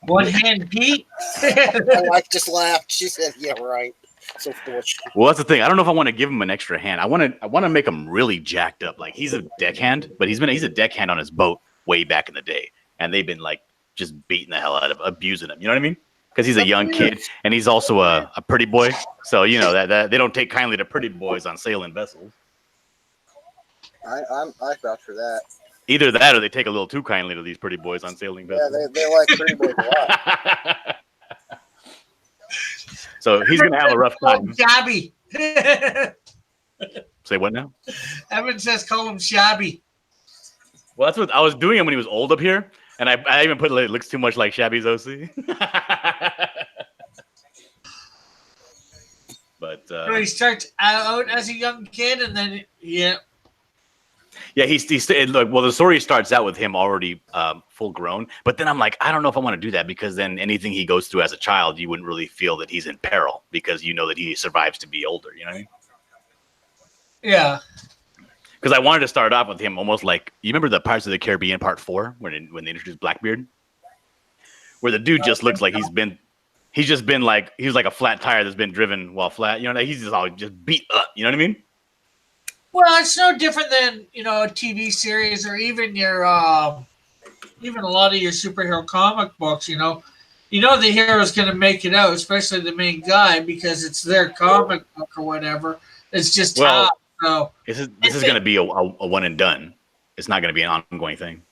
One hand Pete. My wife just laughed. She said, "Yeah, right." So fortunate. Well, that's the thing. I don't know if I want to give him an extra hand. I want to make him really jacked up. Like he's a deckhand, but he's a deckhand on his boat way back in the day, and they've been like just beating the hell out of abusing him. You know what I mean? Because he's a young kid, and he's also a pretty boy. So you know that they don't take kindly to pretty boys on sailing vessels. I vouch for that. Either that, or they take a little too kindly to these pretty boys on sailing vessels. Yeah, they like pretty boys a lot. So he's gonna have a rough time. Shabby. Say what now? Evan says call him shabby. Well, that's what I was doing him when he was old up here, and I even put it looks too much like Shabby's OC. But So he starts out as a young kid, and then yeah, he's look. Well, the story starts out with him already full grown, but then I'm like, I don't know if I want to do that because then anything he goes through as a child, you wouldn't really feel that he's in peril because you know that he survives to be older. You know what I mean? yeah. Because I wanted to start off with him almost like you remember the Pirates of the Caribbean Part 4 when they introduced Blackbeard, where the dude just looks like he's like a flat tire that's been driven while flat. You know, he's just all just beat up. You know what I mean? Well, it's no different than a TV series or even your even a lot of your superhero comic books. you know the hero's going to make it out, especially the main guy, because it's their comic book or whatever. It's just how. Well, So this is going to be a one and done. It's not going to be an ongoing thing.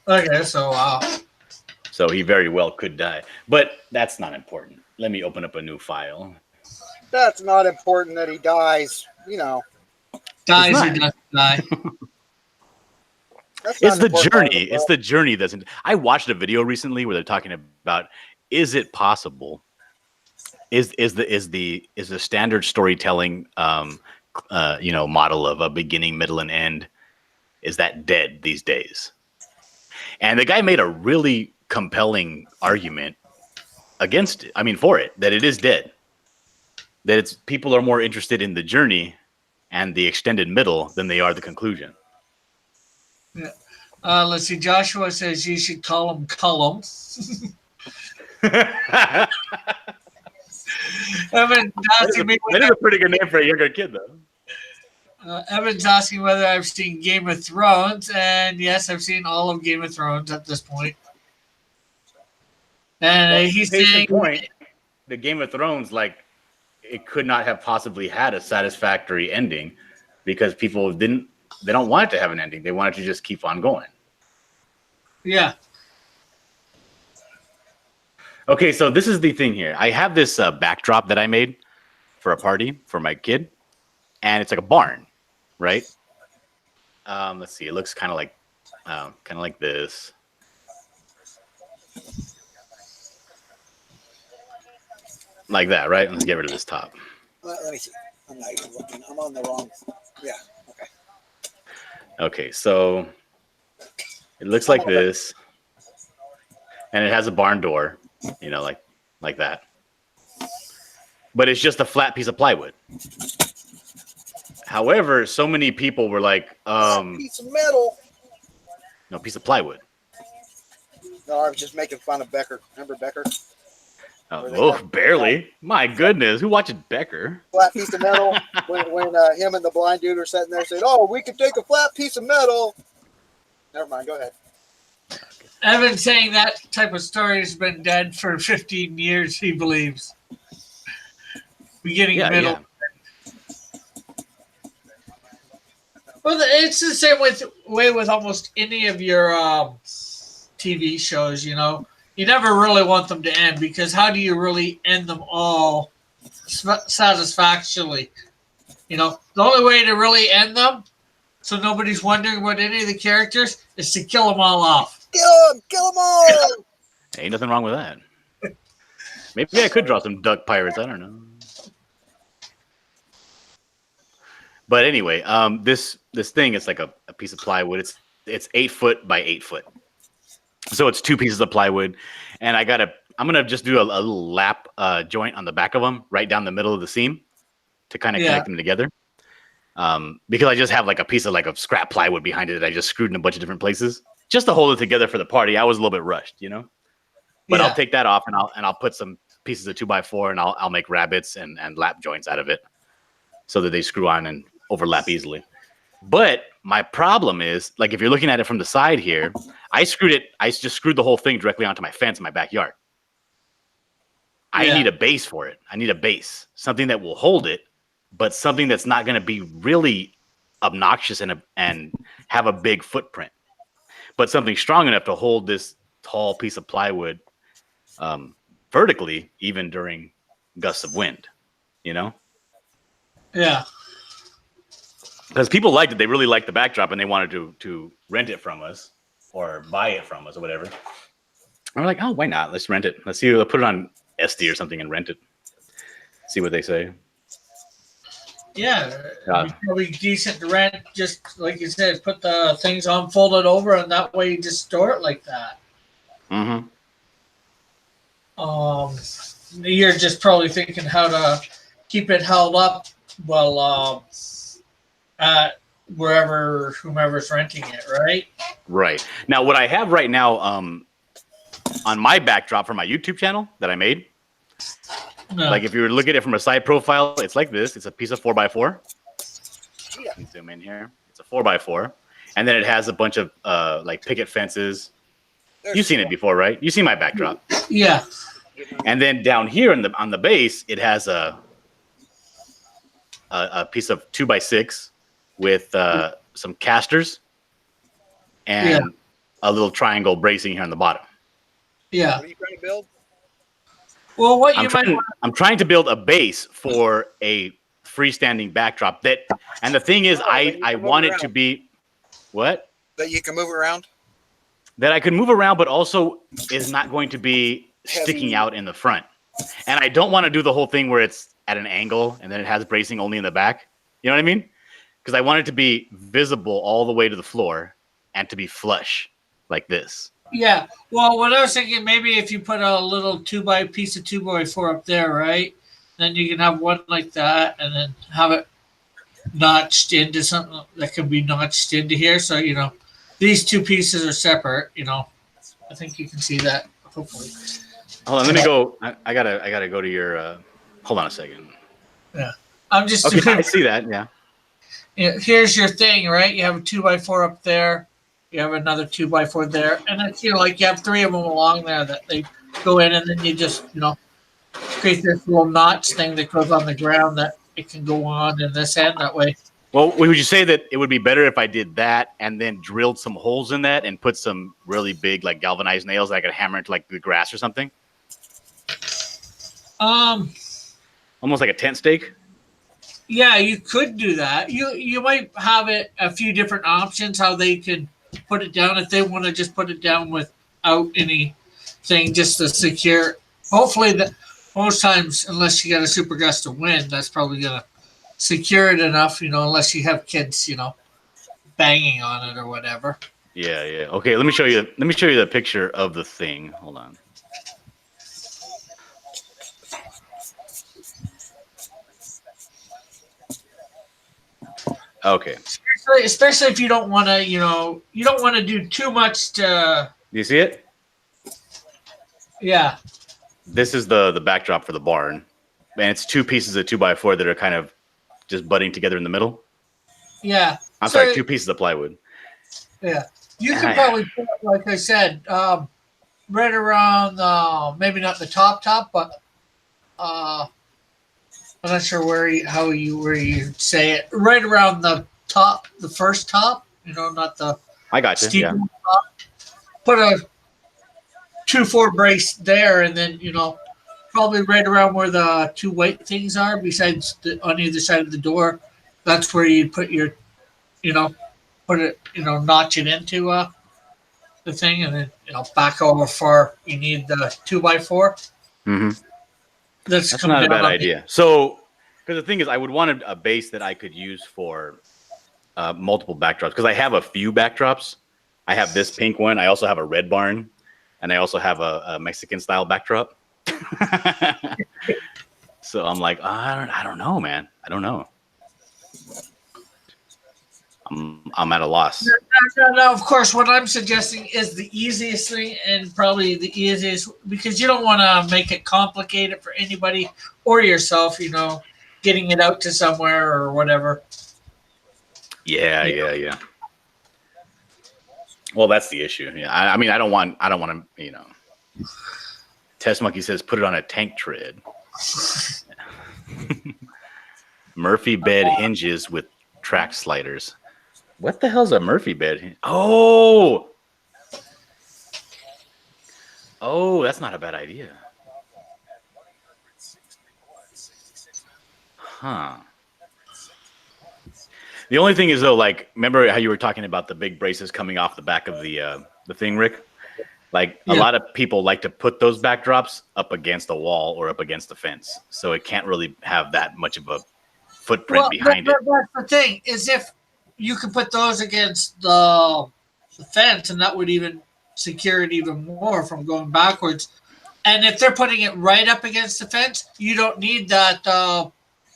okay, so So he very well could die, but that's not important. Let me open up a new file. That's not important that he dies. You know, dies or not. doesn't die. that's It's not the an important part of journey. the It's film. the journey that's. I watched a video recently where they're talking about is it possible? Is the standard storytelling model of a beginning, middle, and end, is that dead these days? And the guy made a really compelling argument against it. I mean, for it, that it is dead. That it's people are more interested in the journey and the extended middle than they are the conclusion. Yeah. Let's see. Joshua says you should call him Cullum. Evan's asking me That is a pretty good name for a younger kid, though. Evan's asking whether I've seen Game of Thrones, and yes, I've seen all of Game of Thrones at this point. And Well, he's case in saying, point, the Game of Thrones, like, it could not have possibly had a satisfactory ending because people they don't want it to have an ending. They want it to just keep on going. yeah, Okay, so this is the thing here. I have this backdrop that I made for a party for my kid, and it's like a barn, right? Let's see. It looks kind of like this. Like that, right? Let's get rid of this top. Let me see. I'm not even looking. I'm on the wrong. Yeah. Okay. Okay, so it looks like this, and it has a barn door, like that. But it's just a flat piece of plywood. However, so many people were like, piece of metal. no, piece of plywood. No, I was just making fun of Becker. Remember Becker? Oh, barely. My goodness, who watches Becker? Flat piece of metal. when him and the blind dude are sitting there saying, "Oh, we could take a flat piece of metal." Never mind. Go ahead. Evan's saying that type of story has been dead for 15 years, he believes. Beginning, middle. Yeah. Well, it's the same way with almost any of your TV shows, you know. You never really want them to end because how do you really end them all satisfactorily? You know, the only way to really end them, so nobody's wondering about any of the characters, is to kill them all off. Kill them all. Ain't nothing wrong with that. Maybe I could draw some duck pirates. I don't know. But anyway, this thing is like a piece of plywood. It's 8 foot by 8 foot. So it's 2 pieces of plywood, and I'm gonna just do a little lap joint on the back of them, right down the middle of the seam, to kind of connect them together. Because I just have like a piece of like a scrap plywood behind it that I just screwed in a bunch of different places, just to hold it together for the party. I was a little bit rushed, But I'll take that off and I'll put some pieces of 2x4 and I'll make rabbits and lap joints out of it, so that they screw on and overlap easily. But my problem is, like, if you're looking at it from the side here, I just screwed the whole thing directly onto my fence in my backyard. I need a base for it. I need a base, something that will hold it, but something that's not going to be really obnoxious and have a big footprint, but something strong enough to hold this tall piece of plywood vertically, even during gusts of wind, Yeah. Because people liked it. They really liked the backdrop, and they wanted to rent it from us or buy it from us or whatever. And we're like, oh, why not? Let's rent it. Let's see. We'll put it on SD or something and rent it. See what they say. Yeah. It'd be probably decent to rent, just like you said, put the things on, fold it over, and that way you just store it like that. Mm-hmm. You're just probably thinking how to keep it held up while at whomever's renting it, right? Right. Now, what I have right now on my backdrop for my YouTube channel that I made, like if you were to look at it from a side profile, it's like this. It's a piece of 4x4. Let me zoom in here. It's a 4x4. And then it has a bunch of like picket fences You've seen it before, right? You see my backdrop. Yeah. And then down here on the base, it has a piece of 2x6 with some casters and a little triangle bracing here on the bottom. Yeah. What are you trying to build? Well, what you might I'm trying to build a base for a freestanding backdrop and the thing is I want it to be what? That you can move around? That I can move around, but also is not going to be Heavy. sticking out in the front. And I don't want to do the whole thing where it's at an angle and then it has bracing only in the back. You know what I mean? Because I want it to be visible all the way to the floor and to be flush like this. Yeah. Well, what I was thinking, maybe if you put a little piece of 2x4 up there, right? Then you can have one like that, and then have it notched into something that can be notched into here. So these two pieces are separate. I think you can see that. Hopefully. Hold on, let me go. I gotta go to your. Hold on a second. Yeah. I'm just. Okay, I see that. Yeah. Here's your thing, right? You have a 2x4 up there. You have another 2x4 there, and it's like you have three of them along there that they go in, and then you just create this little notch thing that goes on the ground that it can go on in this end that way. Well, would you say that it would be better if I did that and then drilled some holes in that and put some really big like galvanized nails that I could hammer into like the grass or something? Almost like a tent stake. Yeah, you could do that. You might have it a few different options how they can put it down if they want to just put it down without anything just to secure. Hopefully, most times, unless you got a super gust of wind, that's probably gonna secure it enough. Unless you have kids, banging on it or whatever. Yeah. Okay, let me show you the picture of the thing. Hold on. Okay. Especially if you don't want to, you don't want to do too much to. Do you see it? Yeah. This is the backdrop for the barn, and it's two pieces of 2x4 that are kind of just butting together in the middle. Yeah. I'm sorry, two pieces of plywood. Yeah. You could probably put, like I said, right around maybe not the top, but I'm not sure where you say it. Right around the top, the first top. Not the. I got you. Yeah. Top. Put a 2x4 brace there, and then probably right around where the two white things are, besides on either side of the door. That's where you put your, put it, notch it into the thing, and then back over far. You need the 2x4. Mm-hmm. That's not a bad idea. So, because the thing is, I would want a base that I could use for multiple backdrops. Because I have a few backdrops. I have this pink one. I also have a red barn, and I also have a Mexican style backdrop. So I'm like, I don't know, man. I don't know. I'm at a loss. No, of course, what I'm suggesting is the easiest thing and probably the easiest, because you don't want to make it complicated for anybody or yourself, getting it out to somewhere or whatever. Yeah. Well, that's the issue. Yeah, I mean, I don't want to, Test Monkey says, put it on a tank tread. Murphy bed hinges with track sliders. What the hell's a Murphy bed? Oh, that's not a bad idea. Huh. The only thing is though, like, remember how you were talking about the big braces coming off the back of the thing, Rick? Like a lot of people like to put those backdrops up against a wall or up against the fence, so it can't really have that much of a footprint behind it. That's the thing, is if you could put those against the fence, and that would even secure it even more from going backwards. And if they're putting it right up against the fence, you don't need that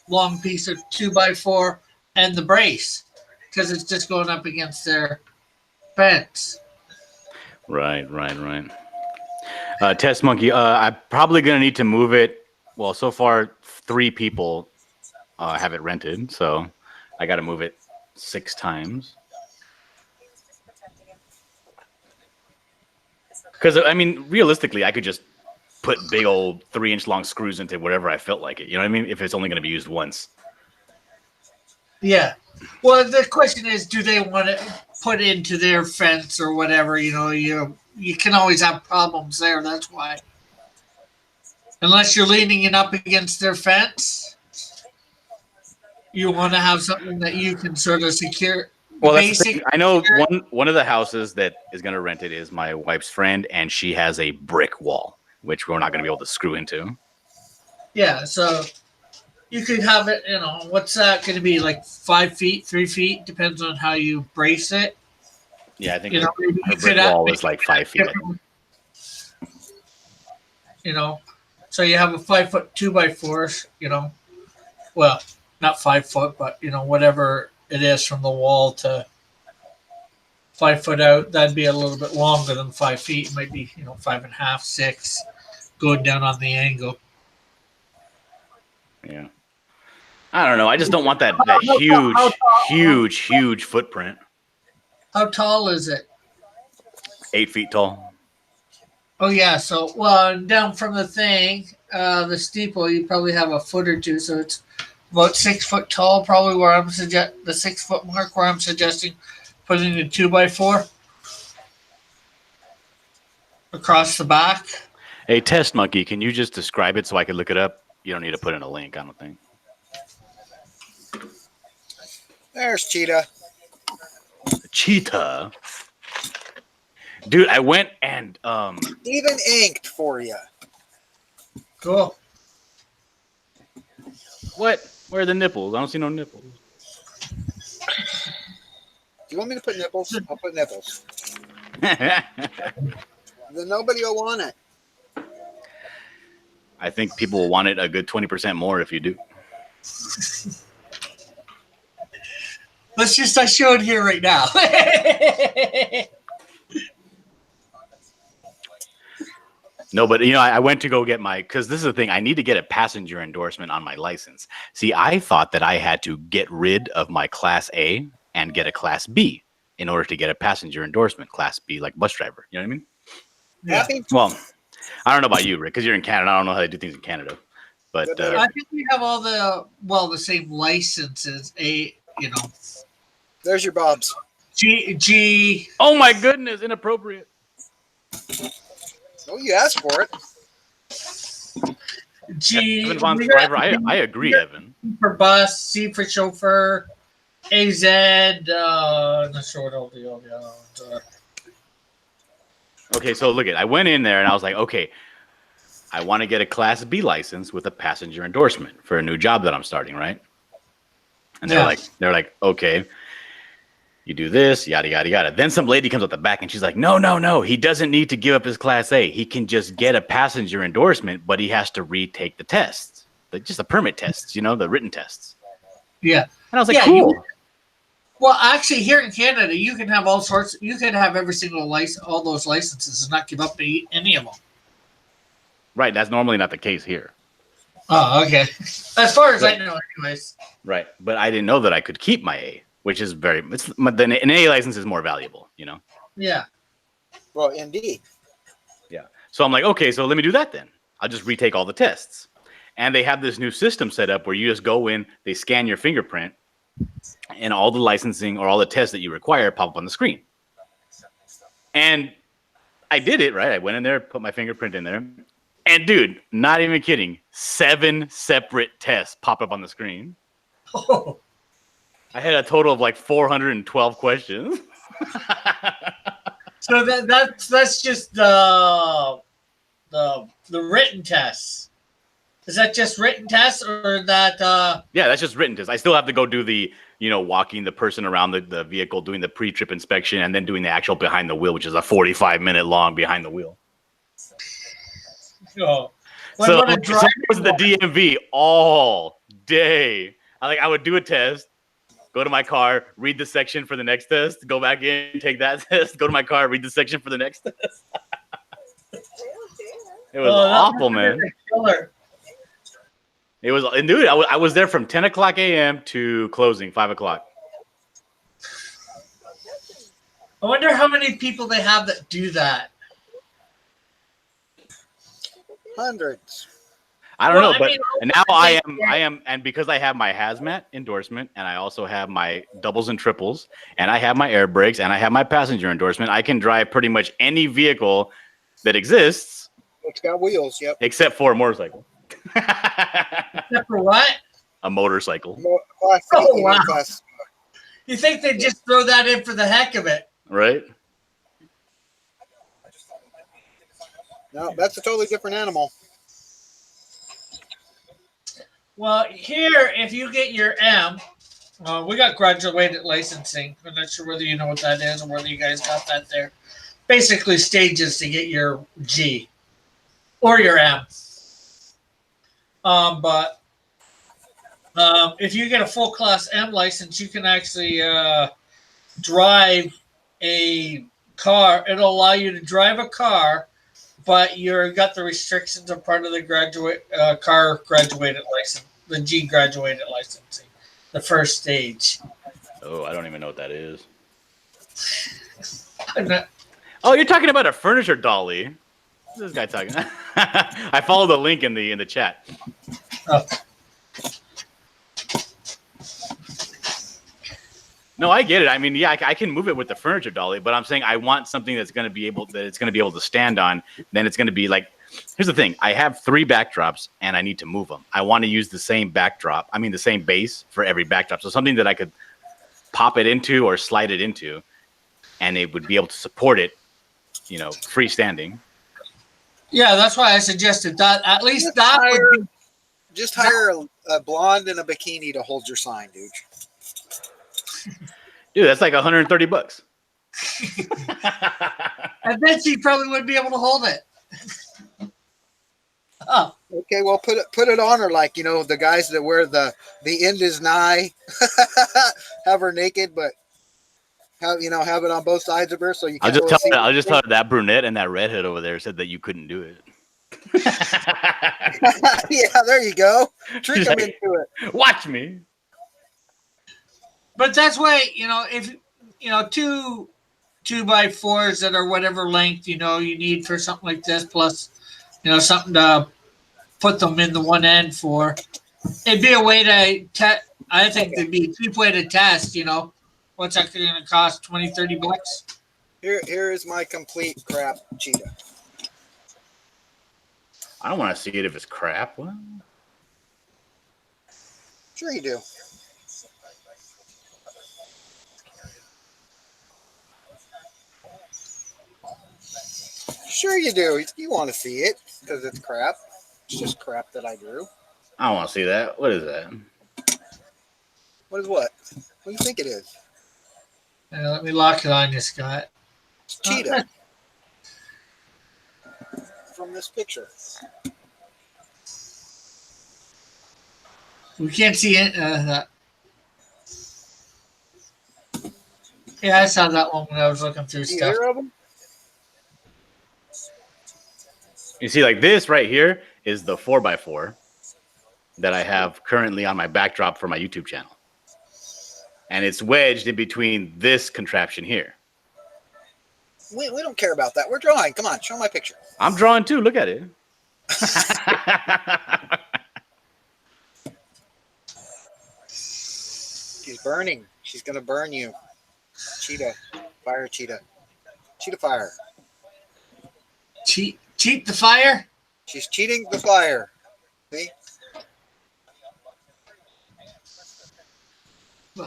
long piece of 2x4 and the brace, because it's just going up against their fence. Right. Test Monkey, I'm probably going to need to move it. Well, so far, 3 people have it rented, so I got to move it 6 times. Because I mean, realistically, I could just put big old 3-inch long screws into whatever I felt like it. You know what I mean? If it's only going to be used once. Yeah. Well, the question is, do they want to put into their fence or whatever? You can always have problems there. That's why. Unless you're leaning it up against their fence, you want to have something that you can sort of secure. Well, that's the Basic. thing. I know one of the houses that is going to rent it is my wife's friend, and she has a brick wall, which we're not going to be able to screw into. Yeah. So you could have it. What's that going to be, like 5 feet, 3 feet? Depends on how you brace it. Yeah, I think Maybe her you brick could wall is like 5 feet. So you have a 5-foot 2x4. Well, not 5 foot, but whatever it is from the wall to 5 foot out. That'd be a little bit longer than 5 feet. It might be 5.5, 6, going down on the angle. Yeah. I don't know. I just don't want that huge footprint. How tall is it? 8 feet tall. Oh yeah. So down from the thing, the steeple, you probably have a foot or two. So it's about 6 foot tall. Probably where I'm the 6 foot mark where I'm suggesting putting a 2x4 across the back. Hey, Test Monkey, can you just describe it so I can look it up? You don't need to put in a link, I don't think. There's Cheetah. Cheetah? Dude, I went and Even inked for you. Cool. What? Where are the nipples? I don't see no nipples. Do you want me to put nipples? I'll put nipples. Then nobody will want it. I think people will want it a good 20% more if you do. I show it here right now. No, but I went to go get because this is the thing. I need to get a passenger endorsement on my license. See, I thought that I had to get rid of my Class A and get a Class B in order to get a passenger endorsement. Class B, like bus driver. You know what I mean? Yeah. Well, I don't know about you, Rick, because you're in Canada. I don't know how they do things in Canada. But I think we have all the same licenses. There's your Bobs. G. Oh my goodness, inappropriate. Oh, you asked for it. G. Evan Vaughn's driver. I agree, Evan. For bus, C for chauffeur, AZ. Not sure what all the other. Okay, so look I went in there and I was like, okay, I want to get a Class B license with a passenger endorsement for a new job that I'm starting, right? And they're like, okay, you do this, yada yada yada. Then some lady comes up the back and she's like, no, he doesn't need to give up his Class A. He can just get a passenger endorsement, but he has to retake the tests, just the permit tests, the written tests. Yeah, and I was like, cool. Well, actually, here in Canada, you can have all sorts. You can have every single license, all those licenses, and not give up any of them. Right, that's normally not the case here. Oh, okay. As far as I know, anyways. Right, but I didn't know that I could keep my A, which is an A license is more valuable, Yeah. Well, indeed. Yeah. So I'm like, okay, so let me do that then. I'll just retake all the tests. And they have this new system set up where you just go in, they scan your fingerprint, and all the licensing or all the tests that you require pop up on the screen. And I did it, right? I went in there, put my fingerprint in there. And dude, not even kidding, 7 separate tests pop up on the screen. Oh. I had a total of like 412 questions. So that's just the written tests. Is that just written tests or that? Yeah, that's just written tests. I still have to go do the, walking the person around the vehicle, doing the pre-trip inspection, and then doing the actual behind the wheel, which is a 45-minute long behind the wheel. Oh. So it was the DMV all day. I would do a test, go to my car, read the section for the next test, go back in, take that test, go to my car, read the section for the next test. It was awful, man. It was, and dude, I was there from 10 o'clock a.m. to closing 5 o'clock. I wonder how many people they have that do that. Hundreds. I don't Well, know, I but mean, now I I am, and because I have my hazmat endorsement, and I also have my doubles and triples, and I have my air brakes, and I have my passenger endorsement, I can drive pretty much any vehicle that exists, It's got wheels. Yep. except for a motorcycle. except for what? A motorcycle, Class C. Oh You wow! mean class? You think they'd just throw that in for the heck of it? right? No, that's a totally different animal. Well, here, if you get your M, we got graduated licensing. I'm not sure whether you know what that is or whether you guys got that there. Basically, stages to get your G or your M. But if you get a full class M license, you can actually drive a car. It'll allow you to drive a car, but you're got the restrictions of part of the car graduated license, the G graduated licensing, the first stage. Oh, I don't even know what that is. I'm not- Oh, you're talking about a furniture dolly. What's this guy talking? I follow the link in the chat. oh. No, I get it. I mean, yeah, I can move it with the furniture dolly, but I'm saying I want something that's going to be able to stand on. Then it's going to be like, here's the thing: I have 3 backdrops, and I need to move them. I want to use the same backdrop. I mean, the same base for every backdrop. So something that I could pop it into or slide it into, and it would be able to support it, freestanding. Yeah, that's why I suggested that. At least Just that hire, would be. just hire a blonde in a bikini to hold your sign, dude. Dude, that's like $130. I bet she probably wouldn't be able to hold it. Oh, Okay, well put it on her like the guys that wear the end is nigh, have her naked, but have it on both sides of her so you I'll can't just really tell see. I'll just tell her that brunette and that redhead over there said that you couldn't do it. Yeah, there you go. Trick She's them like, into it. watch me. but that's why if two by fours that are whatever length you need for something like this, plus something to put them in the one end for. It'd be a way to test. I think it'd be a cheap way to test. What's that going to cost? $20-$30? Here is my complete crap cheetah. I don't want to see it if it's crap. What? Sure you do. Sure you do. You want to see it because it's crap. It's just crap that I drew. I don't want to see that. What is that? What is what? What do you think it is? Let me lock it on you, Scott. It's cheetah. From this picture. We can't see it. Yeah, I saw that one when I was looking through stuff. Either of them? You see, like this right here is the 4x4 that I have currently on my backdrop for my YouTube channel. And it's wedged in between this contraption here. We don't care about that. We're drawing. Come on, show my picture. I'm drawing too. Look at it. She's burning. She's going to burn you. Cheetah. Fire cheetah. Cheetah fire. Cheat the fire? She's cheating the fire. See?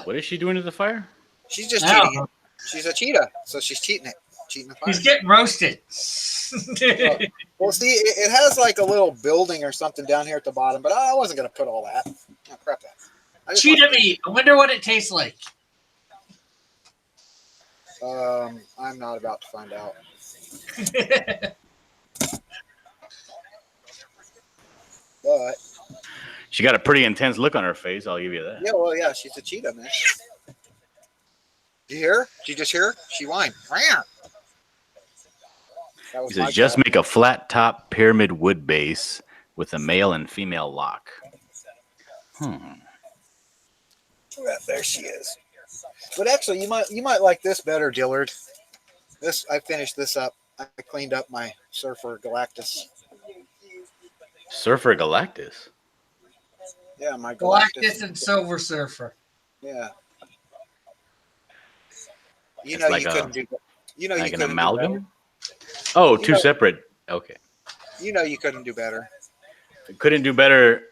What is she doing to the fire? She's just Wow. cheating it. She's a cheetah, so she's cheating it. Cheating the fire. He's getting roasted. Well, see, it has like a little building or something down here at the bottom, but I wasn't going to put all that. Oh, crap that. I just Cheetah want- meat. I wonder what it tastes like. I'm not about to find out. But She got a pretty intense look on her face. I'll give you that. yeah, well, yeah, she's a cheetah, man. Did you hear her? Did you just hear her? She whined. That He was says, my just fault. make a flat top pyramid wood base with a male and female lock. Yeah, there she is. But actually, you might like this better, Dillard. I finished this up. I cleaned up my Surfer Galactus. Surfer Galactus. Yeah, my Galactus and Silver Surfer. Yeah. You It's know like you couldn't do. You know you an couldn't do better. amalgam. Oh, You two know, separate. Okay. you know you couldn't do better. Couldn't do better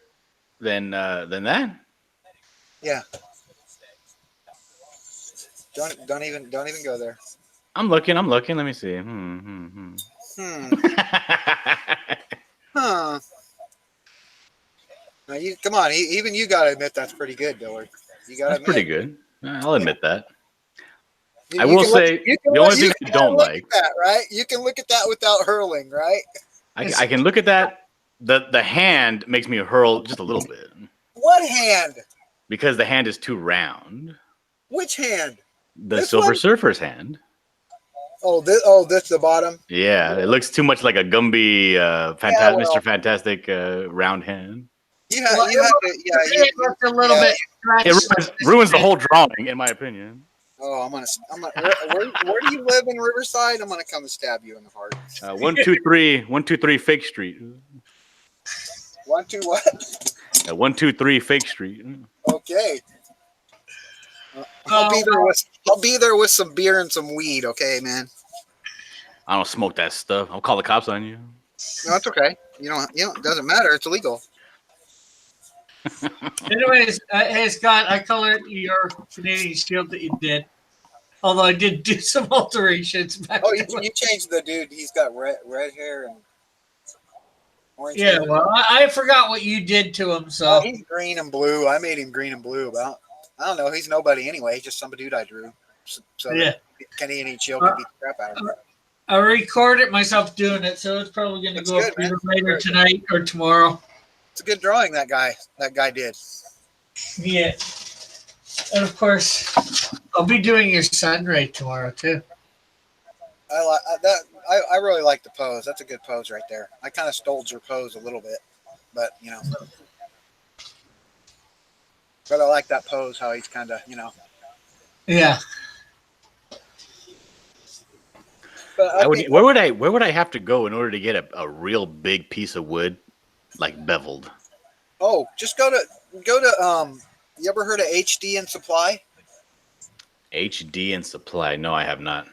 than that. Yeah. Don't even go there. I'm looking. Let me see. Hmm. Huh. Now you come on. Even you got to admit that's pretty good, Dillard. You got to That's admit. pretty good. I'll admit that. I You will can look. say You can the look. only thing You I can don't look like. at that, right? You can look at that without hurling, right? I can look at that. The hand makes me hurl just a little bit What hand? because the hand is too round. Which hand? The This Silver one? Surfer's hand. Oh, this the bottom. Yeah, it looks too much like a Gumby, Yeah, well, Mr. Fantastic round hand. you Well, have to. Yeah, it looks a little bit It scratched. ruins the whole drawing, in my opinion. Oh, I'm gonna. Where do you live in Riverside? I'm gonna come and stab you in the heart. 123 Fake Street. 1, 2, what? 123 Fake Street. Okay. Oh, I'll be there with some beer and some weed. Okay, man. I don't smoke that stuff. I'll call the cops on you. No, it's okay. You know. It doesn't matter. It's illegal. anyways, hey Scott, I colored your Canadian shield that you did. Although I did do some alterations back Oh, then. you changed the dude. He's got red hair and orange Yeah, hair. well, I forgot what you did to him, Oh, so he's green and blue. I made him green and blue. About I don't know. He's nobody anyway. He's just some dude I drew. So yeah. that Canadian Shield can beat the crap out of him. I recorded myself doing it, so it's probably going to That's go good, up man. either later tonight or tomorrow. It's a good drawing that guy did. Yeah, and of course, I'll be doing your sunray tomorrow too. I like that. I really like the pose. That's a good pose right there. I kind of stole your pose a little bit, but but I like that pose. How he's kind of Yeah. But Where would I have to go in order to get a real big piece of wood, like beveled? Oh, just go to. You ever heard of HD and Supply? HD and Supply? No, I have not.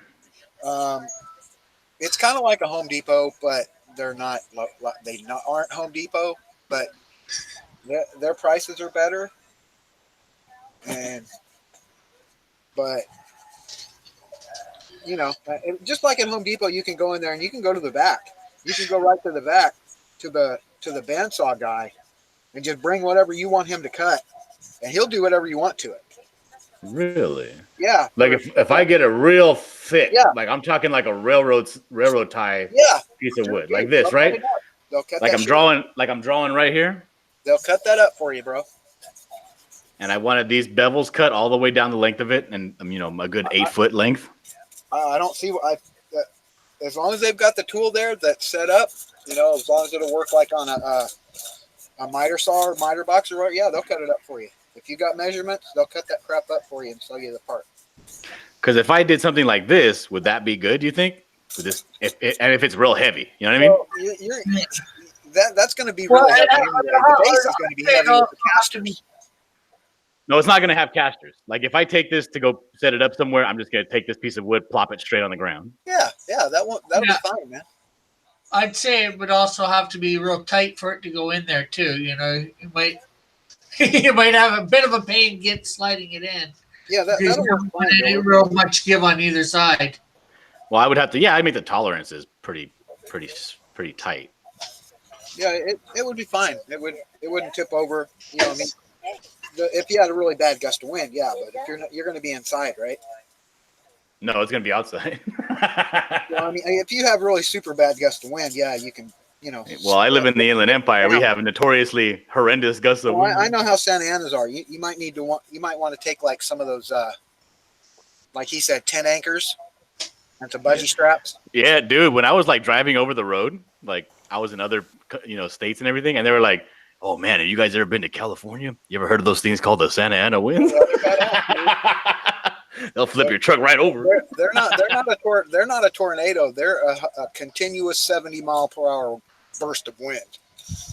It's kind of like a Home Depot, but they're not. Aren't Home Depot, but their prices are better. But just like at Home Depot, you can go in there and you can go to the back. You can go right to the back to the bandsaw guy and just bring whatever you want him to cut, and he'll do whatever you want to it. Really? Yeah. Like if I get a real thick, like I'm talking like a railroad tie piece of wood, like this, right? They'll cut like that I'm drawing right here. They'll cut that up for you, bro. And I wanted these bevels cut all the way down the length of it, and a good 8-foot length. I don't see as long as they've got the tool there that's set up, as long as it'll work like on a miter saw or miter box or yeah, they'll cut it up for you. If you got measurements, they'll cut that crap up for you and sell you the part. Because if I did something like this, would that be good? Do you think? With this, if it's real heavy, you know what I mean? That's going to be really heavy. The base is going to be heavy with the casters. No, it's not going to have casters. Like if I take this to go set it up somewhere, I'm just going to take this piece of wood, plop it straight on the ground. Yeah, that'll be fine, man. I'd say it would also have to be real tight for it to go in there too. You might you might have a bit of a pain sliding it in. Yeah, that'll work fine. Ain't real much give on either side. Well, I would have to. Yeah, I make the tolerances pretty tight. Yeah, it would be fine. It wouldn't tip over. You know what I mean? If you had a really bad gust of wind, yeah, but if you're going to be inside, right? No, it's going to be outside. Well, I mean, if you have really super bad gust of wind, yeah, you can, Well, I live in the Inland Empire. We have notoriously horrendous gusts of wind. I know how Santa Ana's are. You might want to take like some of those, like he said, 10 anchors and some budgie straps. Yeah, dude. When I was like driving over the road, like I was in other states and everything, and they were like, "Oh man, have you guys ever been to California? You ever heard of those things called the Santa Ana winds?" They'll flip your truck right over. They're not a tornado. They're a continuous 70-mile-per-hour burst of wind.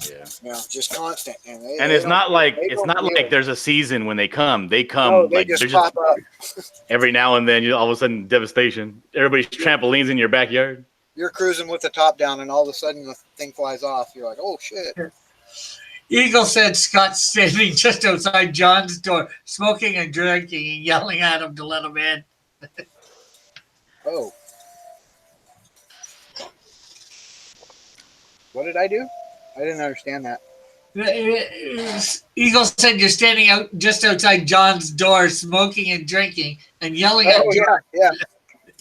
Yeah. Yeah, just constant, and And they it's don't not like they it's don't not get like it. there's a season when they come. They No, come they like just they're just pop up. every now and then. You all of a sudden devastation. Everybody's trampolines in your backyard. You're cruising with the top down, and all of a sudden the thing flies off. You're like, oh shit. Eagle said Scott's standing just outside John's door, smoking and drinking and yelling at him to let him in. Oh, what did I do? I didn't understand that. Eagle said you're standing out just outside John's door, smoking and drinking and yelling at Oh John. yeah.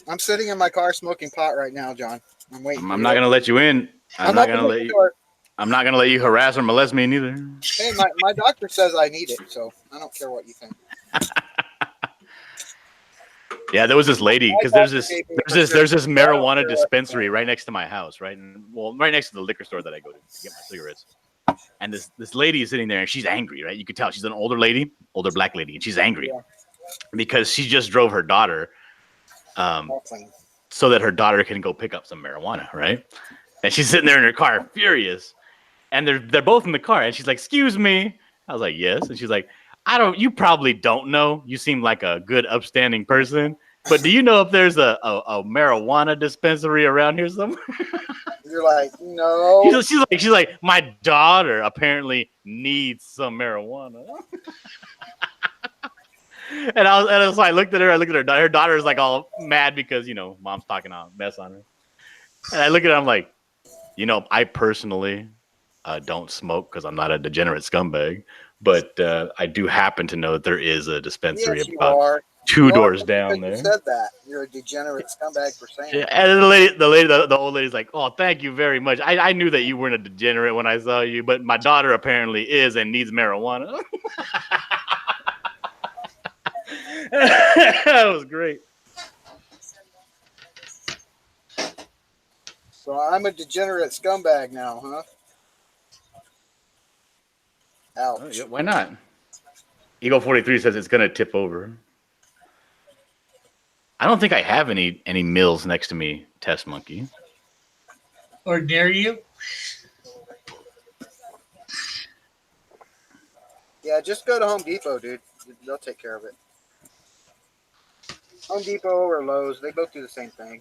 I'm sitting in my car smoking pot right now, John. I'm waiting for I'm you. not gonna let you in. I'm I'm not gonna opening let the you. door. I'm not gonna let you harass or molest me neither. Hey, my doctor says I need it, so I don't care what you think. Yeah, there was this lady My because doctor gave me a there's this prescription, so I don't marijuana care what you dispensary think. right next to my house, right? And, well, right next to the liquor store that I go to get my cigarettes. And this lady is sitting there and she's angry, right? You could tell she's an older lady, older black lady, and she's angry Yeah, because she just drove her daughter all clean. so that her daughter can go pick up some marijuana, right? And she's sitting there in her car, furious. And they're both in the car, and she's like, "Excuse me." I was like, "Yes." And she's like, You probably don't know. You seem like a good, upstanding person, but do you know if there's a marijuana dispensary around here somewhere?" You're like, no. She's like, my daughter apparently needs some marijuana. And I was like, I looked at her daughter. Her daughter is like all mad because mom's talking a mess on her. And I look at her, I'm like, I personally don't smoke because I'm not a degenerate scumbag, but I do happen to know that there is a dispensary Yes, you about are. two You are doors just down because you there. said that. You're a degenerate scumbag for saying Yeah, it. and the old lady's like, "Oh, thank you very much. I knew that you weren't a degenerate when I saw you, but my daughter apparently is and needs marijuana." That was great. So I'm a degenerate scumbag now, huh? Oh, Ouch. yeah, why not? Eagle 43 says it's gonna tip over. I don't think I have any mills next to me, Test Monkey. Or near you. Yeah, just go to Home Depot, dude. They'll take care of it. Home Depot or Lowe's, they both do the same thing.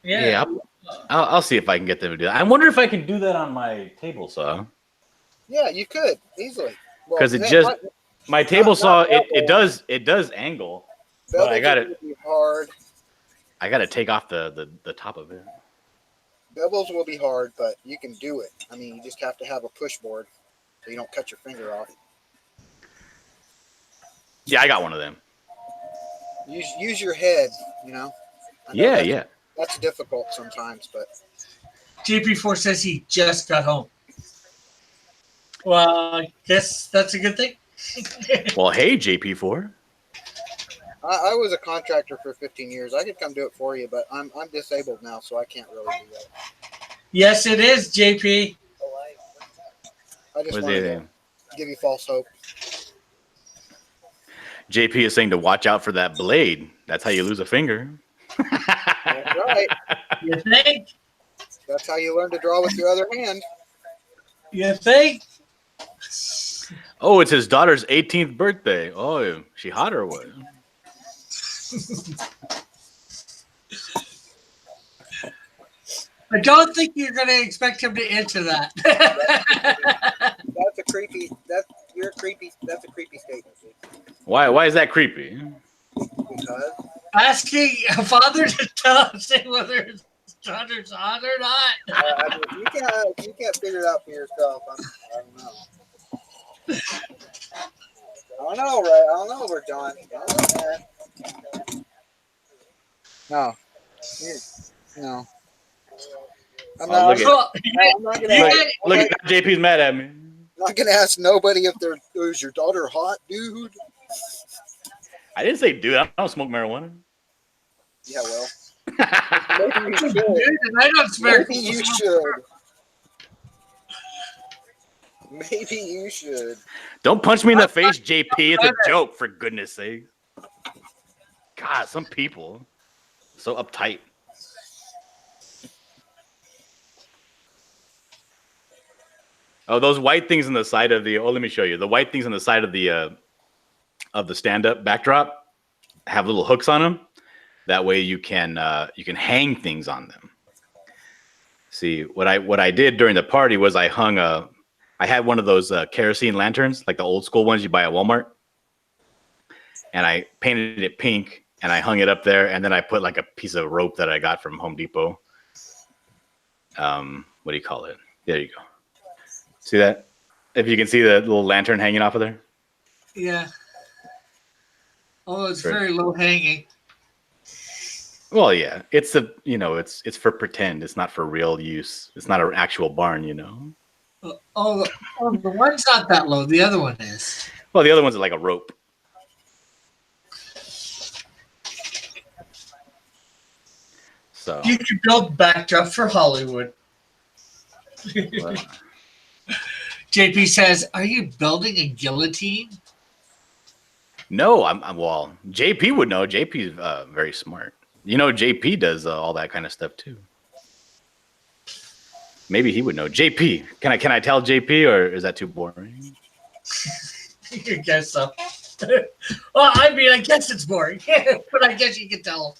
Yeah, Yeah. I'll see if I can get them to do that. I wonder if I can do that on my table saw. Yeah, you could easily. Well, Because it just my table not saw bevel. it does angle, but Bevels are going to be hard. I got to take off the top of it. Bevels will be hard, but you can do it. I mean, you just have to have a push board so you don't cut your finger off. Yeah, I got one of them. Use your head, you know. I know Yeah. that's difficult sometimes, but JP4 says he just got home. Well, I guess that's a good thing. Well, hey JP4. I was a contractor for 15 years. I could come do it for you, but I'm disabled now, so I can't really do that. Yes, it is, JP. I just What's wanted the to give you false hope. JP is saying to watch out for that blade. That's how you lose a finger. That's right. You think? That's how you learn to draw with your other hand. You think? Oh, it's his daughter's 18th birthday. Oh, she hot or what? I don't think you're going to expect him to answer that. That's a creepy. That's a creepy statement. Dude. Why is that creepy? Because Asking a father to tell us whether his daughter's hot or not. I mean, if you can't figure it out for yourself, I don't know. I don't know, right? I don't know, over John. I don't know, man. No. No. I'm not. Look at I'm not gonna. look at JP's mad at me. I'm not gonna ask nobody if is your daughter hot, dude. I didn't say dude. I don't smoke marijuana. Yeah, well. Maybe you should. Dude, and I don't swear. Maybe you should. Maybe you should. Don't punch me in the face, JP. It's a joke, for goodness sake. God, some people so uptight. Oh, those white things on the side of the. Oh, let me show you. The white things on the side of the stand-up backdrop have little hooks on them. That way you can hang things on them. See, what I did during the party was I had one of those kerosene lanterns, like the old school ones you buy at Walmart, and I painted it pink and I hung it up there, and then I put like a piece of rope that I got from Home Depot. What do you call it? There you go. See that? If you can see the little lantern hanging off of there. Yeah. Oh, it's very low hanging. Well, yeah, it's for pretend. It's not for real use. It's not an actual barn, Oh, the one's not that low. The other one is. Well, the other one's like a rope. So you could build backdrop for Hollywood. JP says, "Are you building a guillotine?" No, well, JP would know. JP's very smart. JP does all that kind of stuff too. Maybe he would know. JP, can I tell JP, or is that too boring? I guess so. Well, I mean, I guess it's boring, but I guess you can tell.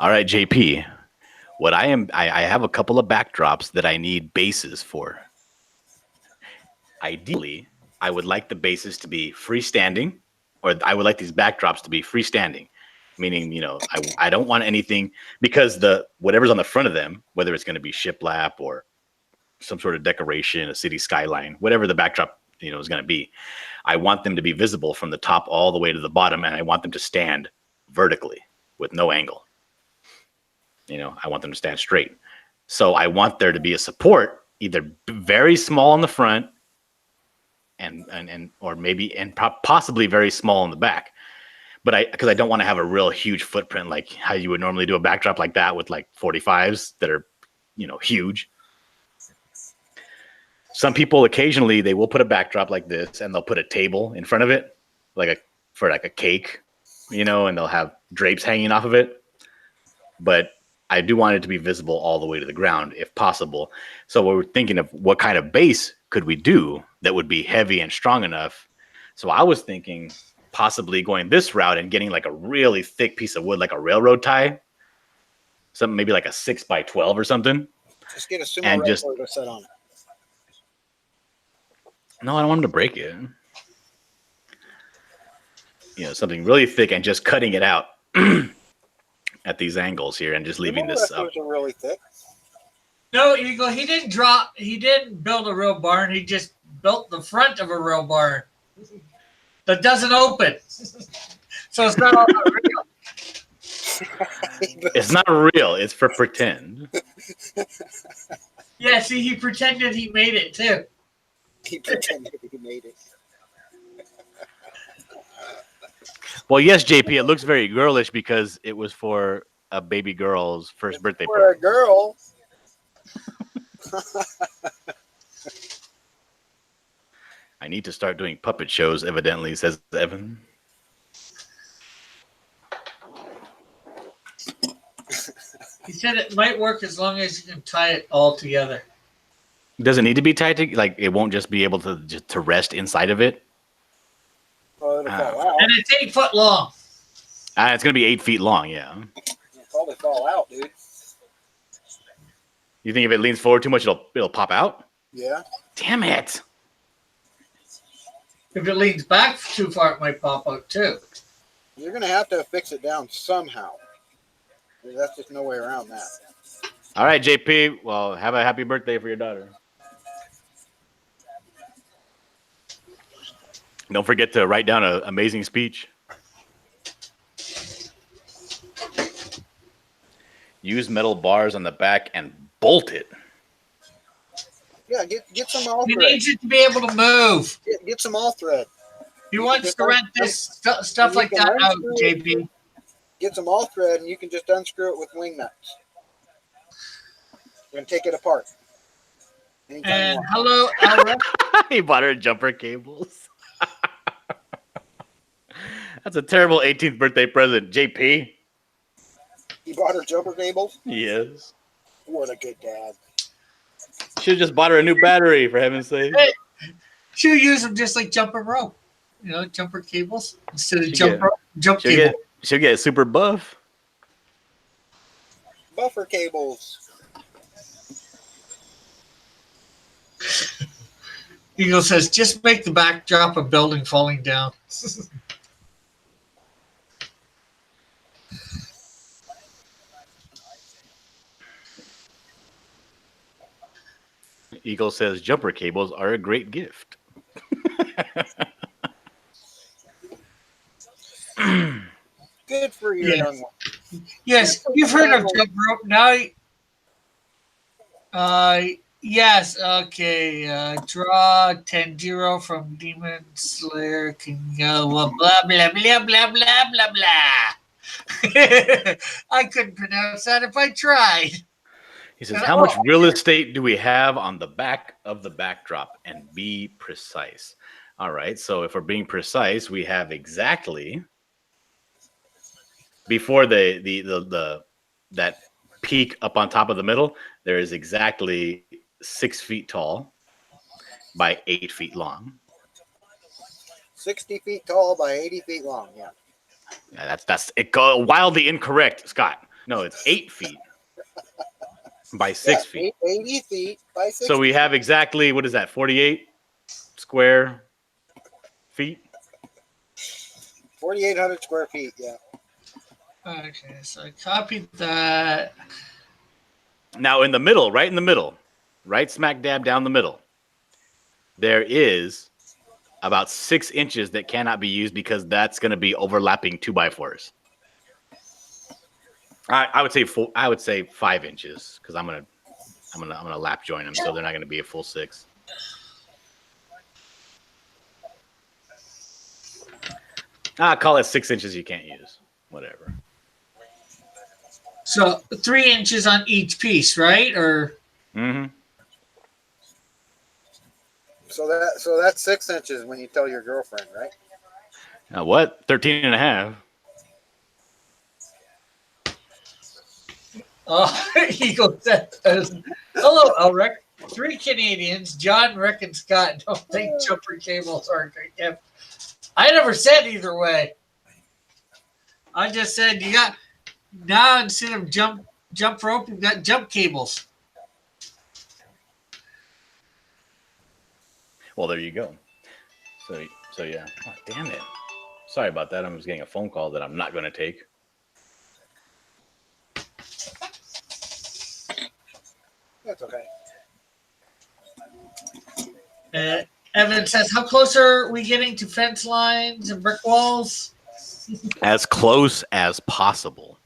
All right, JP. I have a couple of backdrops that I need bases for. Ideally, I would like the bases to be freestanding, or I would like these backdrops to be freestanding, meaning, I don't want anything, because whatever's on the front of them, whether it's going to be shiplap or some sort of decoration, a city skyline, whatever the backdrop, is going to be, I want them to be visible from the top all the way to the bottom, and I want them to stand vertically with no angle. I want them to stand straight. So I want there to be a support, either very small on the front or possibly very small in the back. But because I don't want to have a real huge footprint, like how you would normally do a backdrop like that with like 45s that are, huge. Some people occasionally, they will put a backdrop like this and they'll put a table in front of it, for a cake, and they'll have drapes hanging off of it. But I do want it to be visible all the way to the ground if possible. So we're thinking of what kind of base could we do that would be heavy and strong enough. So I was thinking possibly going this route and getting like a really thick piece of wood, like a railroad tie, something maybe like a 6x12 or something. Just get a sumo railroad set on it. No, I don't want him to break it. Something really thick and just cutting it out at these angles here and just leaving this up. Really thick. No, Eagle, he didn't build a real barn. He just built the front of a real barn that doesn't open. So it's not all real. It's not real. It's for pretend. Yeah, see, he pretended he made it too. He pretended he made it. Well, yes, JP, it looks very girlish because it was for a baby girl's first birthday party. For a girl. I need to start doing puppet shows, evidently, says Evan. He said it might work as long as you can tie it all together. Does it need to be tied to, like, it won't just be able to rest inside of it? Well, it'll fall out. And it's 8 foot long. It's going to be 8 feet long, yeah. It'll probably fall out, dude. You think if it leans forward too much, it'll pop out? Yeah. Damn it. If it leans back too far, it might pop out too. You're going to have to fix it down somehow. That's just no way around that. All right, JP. Well, have a happy birthday for your daughter. Don't forget to write down an amazing speech. Use metal bars on the back and bolt it. Yeah, get some all He thread. needs it to be able to move. Get some all thread. He wants to rent this stuff like that out, JP. Get some all thread and you can just unscrew it with wing nuts. We're going to take it apart. Anytime And you want. hello, Alra. He bought her jumper cables. That's a terrible 18th birthday present, JP. You bought her jumper cables? Yes. What a good dad. Should have just bought her a new battery, for heaven's sake. Hey, she'll use them just like jumper rope. You know, jumper cables instead of She'll jump She'll cable. get super buff. Buffer cables. Eagle says, just make the backdrop a building falling down. Eagle says jumper cables are a great gift. Good for your young one. Yes, you've heard of jump rope. Now, yes, okay. Draw 10-0 from Demon Slayer. Can go blah, blah, blah, blah, blah, blah, blah. I couldn't pronounce that if I tried. He says, how much real estate do we have on the back of the backdrop? And be precise. All right, so if we're being precise, we have exactly before that peak up on top of the middle, there is exactly 6 feet tall by 8 feet long. 60 feet tall by 80 feet long. Yeah. Yeah, that's it. Wildly incorrect, Scott. No, it's 8 feet by 6 feet. 80 feet by 60. So we have exactly, what is that? 48 square feet. 4,800 square feet. Yeah. Okay, so I copied that. Now in the middle, right in the middle, right smack dab down the middle, there is about 6 inches that cannot be used because that's going to be overlapping 2x4s. I would say 5 inches because I'm gonna lap join them, so they're not going to be a full 6. Call it 6 inches you can't use. Whatever. So 3 inches on each piece, right? Or So that's 6 inches when you tell your girlfriend, right? Now what? 13 and a half. Eagle says, hello, Elric. 3 Canadians, John, Rick, and Scott, don't think jumper cables are a great gift. I never said either way. I just said you got now instead of jump rope, you've got jump cables. Well, there you go. So yeah. Oh, damn it. Sorry about that. I'm just getting a phone call that I'm not going to take. That's okay. Evan says, how close are we getting to fence lines and brick walls? As close as possible.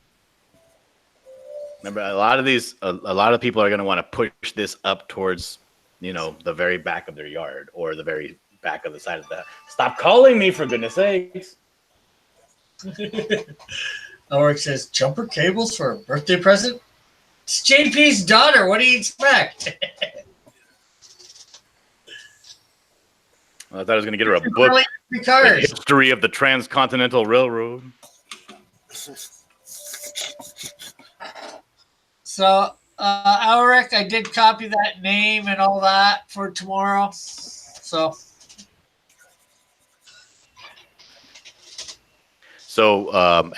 Remember, a lot of people are going to want to push this up towards, the very back of their yard or the very back of the side of the. Stop calling me, for goodness sakes. Ulrich says, jumper cables for a birthday present? It's JP's daughter. What do you expect? I thought I was going to get her a book. The history of the Transcontinental Railroad. So, Ulrich, I did copy that name and all that for tomorrow. So,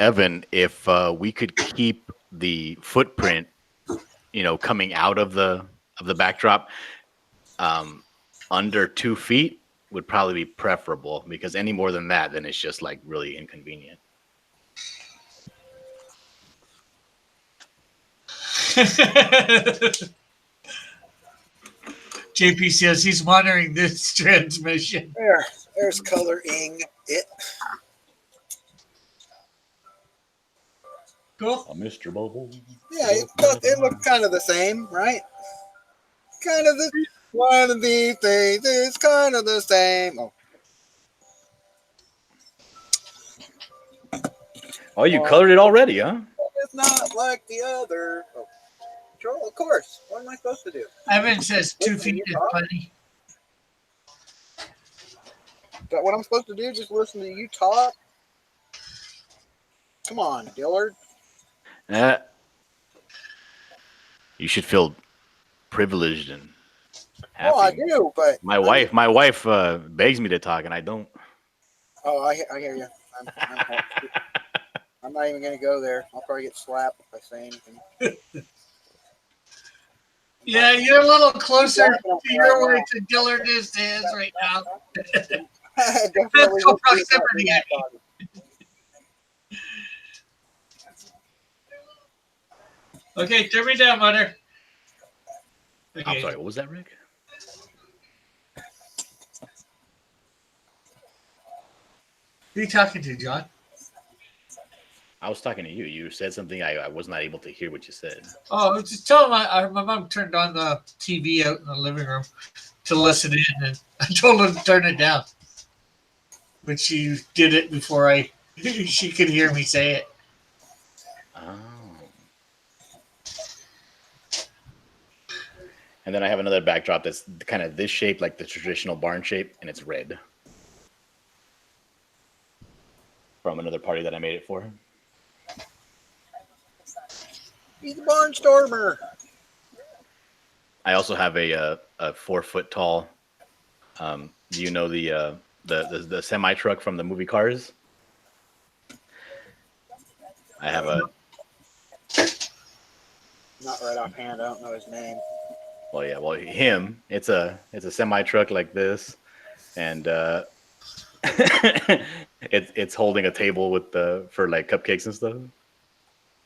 Evan, if we could keep the footprint, coming out of the backdrop, under 2 feet would probably be preferable, because any more than that, then it's just like really inconvenient. JP says he's monitoring this transmission. There's coloring it. Cool. Mr. Bubble. Yeah, it looked kind of the same, right? Kind of the one of these things is kind of the same. Oh, you colored it already, huh? It's not like the other. Of course. What am I supposed to do? Evan says 2 feet is plenty. Is that what I'm supposed to do? Just listen to you talk? Come on, Dillard. You should feel privileged and Oh, I Happy. do, but My wife begs me to talk, and I don't. Oh, I hear you. I'm not even gonna go there. I'll probably get slapped if I say anything. Yeah, you're a little closer Laughing at to me your way right to Dillard is to his right now. now. I definitely Physical would be if not proximity. that doggy. Okay, turn me down, Mother. I'm Okay. sorry. What was that, Rick? Who are you talking to, John? I was talking to you. You said something. I was not able to hear what you said. Oh, I was just telling my mom turned on the TV out in the living room to listen in, and I told her to turn it down. But she did it before she could hear me say it. Oh. And then I have another backdrop that's kind of this shape, like the traditional barn shape, and it's red. From another party that I made it for. He's a barnstormer. I also have a 4 foot tall. Do you know the semi truck from the movie Cars? I have a. Not right offhand. I don't know his name. Well, yeah, well, him. It's a semi truck like this, and it's holding a table with for like cupcakes and stuff.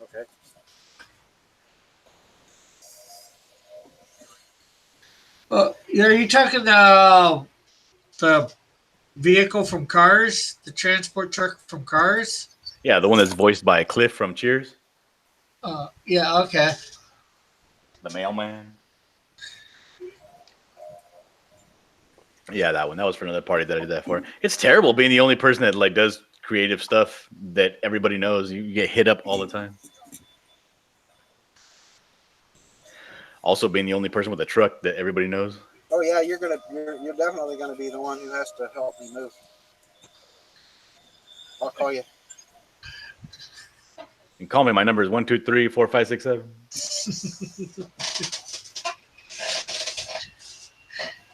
Okay. Are you talking the vehicle from Cars, the transport truck from Cars? Yeah, the one that's voiced by Cliff from Cheers, Yeah, okay. the mailman. Yeah, that one. That was for another party that I did that for. It's terrible being the only person that like does creative stuff that everybody knows. You get hit up all the time. Also, being the only person with a truck that everybody knows. Oh yeah, you're definitely gonna be the one who has to help me move. I'll call you. And call me. My number is 123-4567.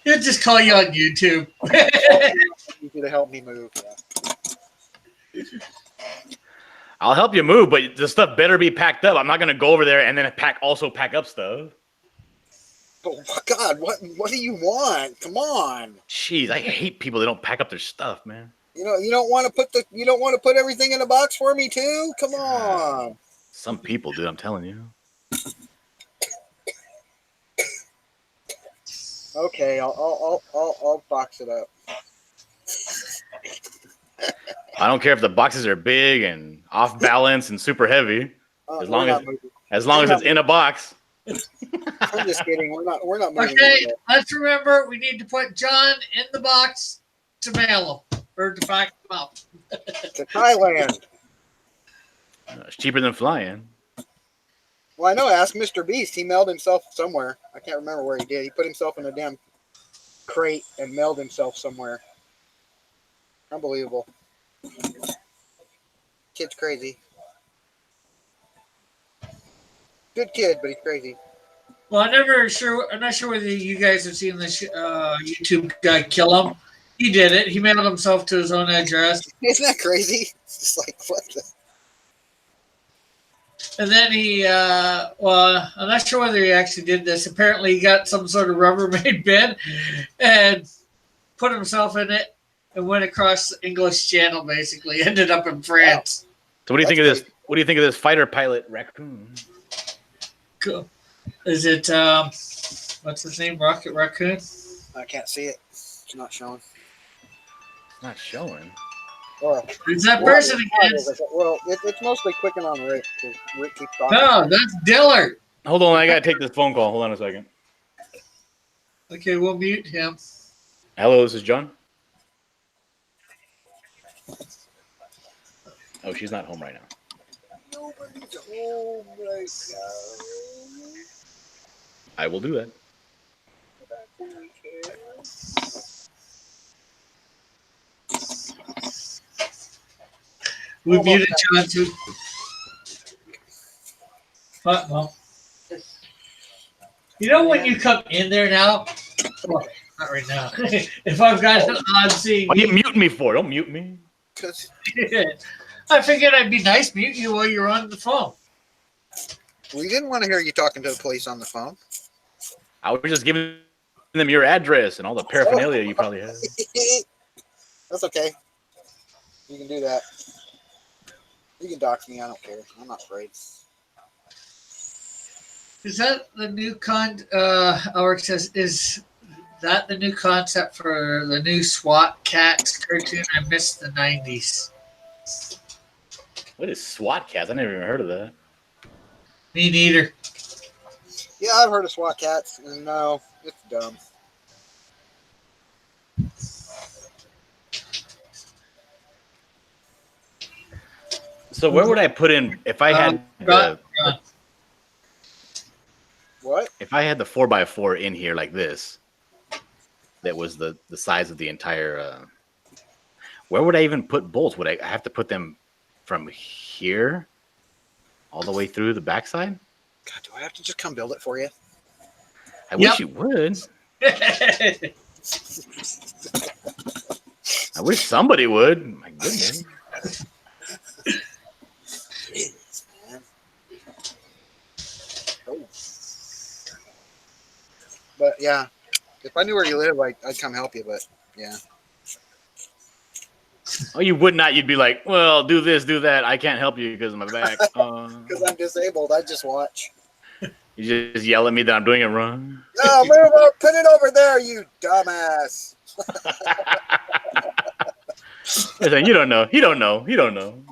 He'll just call you on YouTube. I need you to help me move. Yeah. I'll help you move, but the stuff better be packed up. I'm not gonna go over there and then pack up stuff. Oh my God, what do you want? Come on. Jeez, I hate people that don't pack up their stuff, man. You don't want to put everything in a box for me too? Come on. Some people do. I'm telling you. Okay, I'll box it up. I don't care if the boxes are big and off balance and super heavy, as long as it's in a box. I'm just kidding. We're not moving. Okay, let's remember we need to put John in the box to mail him or to pack him up. To Thailand. It's cheaper than flying. Well, I know. Ask Mr. Beast. He mailed himself somewhere. I can't remember where he did. He put himself in a damn crate and mailed himself somewhere. Unbelievable. Kid's crazy. Good kid, but he's crazy. Well, I'm not sure whether you guys have seen this YouTube guy kill him. He did it. He mailed himself to his own address. Isn't that crazy? It's just like, what the? And then I'm not sure whether he actually did this. Apparently, he got some sort of Rubbermaid bin and put himself in it and went across the English Channel, basically. Ended up in France. So what do you think of this? What do you think of this fighter pilot raccoon? Cool. Is it, what's his name? Rocket Raccoon? I can't see it. It's not showing. It's not showing. Well, Is that person again? Well, it's mostly clicking on Rick because Rick keeps talking. No, that's Dillard. Hold on, I gotta take this phone call. Hold on a second. Okay, we'll mute him. Hello, this is John. Oh, she's not home right now. Nobody's home right now. I will do that. We muted John too. But, well, you know when you come in there now, Well, not right now. If I've got an odd seeing, What are you muting me for? Don't mute me. Because I figured I'd be nice, mute you while you're on the phone. we didn't want to hear you talking to the police on the phone. I was just giving them your address and all the paraphernalia you probably have. That's okay. You can do that. You can dox me. I don't care. I'm not afraid. Is that the new Ulrich says, is that the new concept for the new SWAT Cats cartoon? I missed the 90s. What is SWAT cats? I never even heard of that. Me neither. Yeah, I've heard of SWAT cats, and no, it's dumb. So where would I put in if I had What? if I had the 4x4 in here like this? That was the size of the entire. Where would I even put bolts? Would I have to put them from here all the way through the backside? God, do I have to just come build it for you? I wish you would. I wish somebody would. My goodness. Jeez, man. Oh. But yeah, if I knew where you live, I'd come help you. But yeah. Oh, you would not. You'd be like, well, do this, do that. I can't help you because of my back. Because I'm disabled. I just watch. You just yell at me that I'm doing it wrong. No, move on. Put it over there, you dumbass. Listen, you don't know. He don't know. He don't know.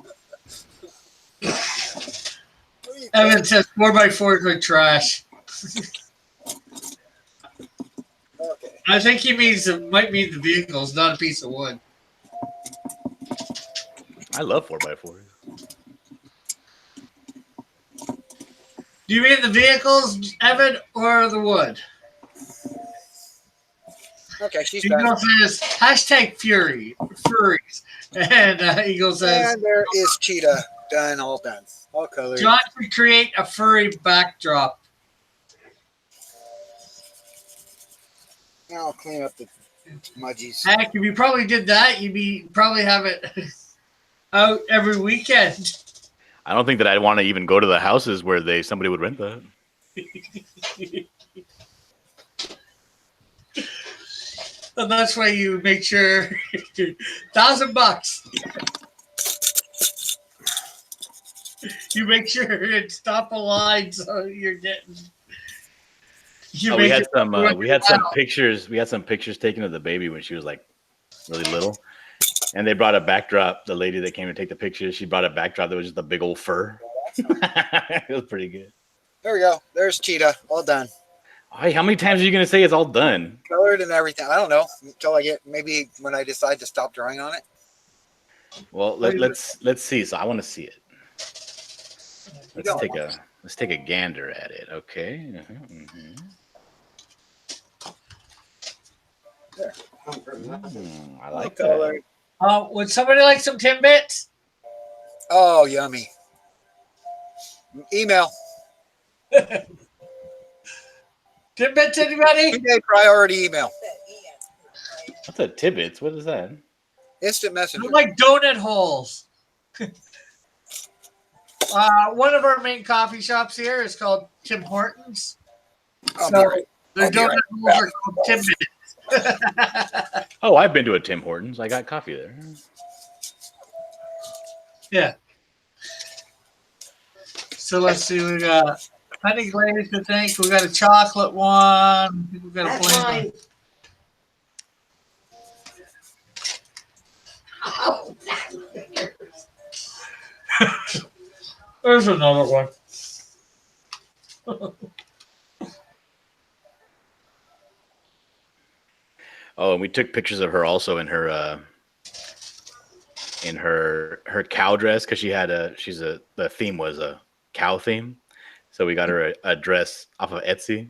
Evan says 4x4 is like trash. Okay. I think he might mean the vehicles, not a piece of wood. I love 4x4s. Do you mean the vehicles, Evan, or the wood? Okay, she's Eagle done. says hashtag furries. And Eagle says, And there is Cheetah. Done, all done. All colored. John could create a furry backdrop. Now I'll clean up the mudgies. Heck, if you probably did that, you'd probably have it out every weekend. I don't think that I'd want to even go to the houses where somebody would rent that. And that's why you make sure $1,000. You make sure and stop a line so you're getting. We had some pictures. We had some pictures taken of the baby when she was like really little, and they brought a backdrop. The lady that came to take the pictures, she brought a backdrop that was just a big old fur. It was pretty good. There we go. There's Cheetah. All done. Hey, how many times are you gonna say it's all done? Colored and everything. I don't know until I get maybe when I decide to stop drawing on it. Well, let's see. So I want to see it. Let's take a gander at it. Okay. There. I like that. Would somebody like some Timbits? Oh, yummy. Email. Timbits, anybody? Everyday priority email. What's a Tibbets? What is that? Instant messenger. They're like donut holes. One of our main coffee shops here is called Tim Hortons. I'll So be right. the I'll be donut right holes are called Timbits. Oh, I've been to a Tim Hortons. I got coffee there. Yeah. So let's see. We got honey glazed, I think. We got a chocolate one. We got a plain one. There's another one. Oh, and we took pictures of her also in her cow dress because the theme was a cow theme, so we got her a dress off of Etsy.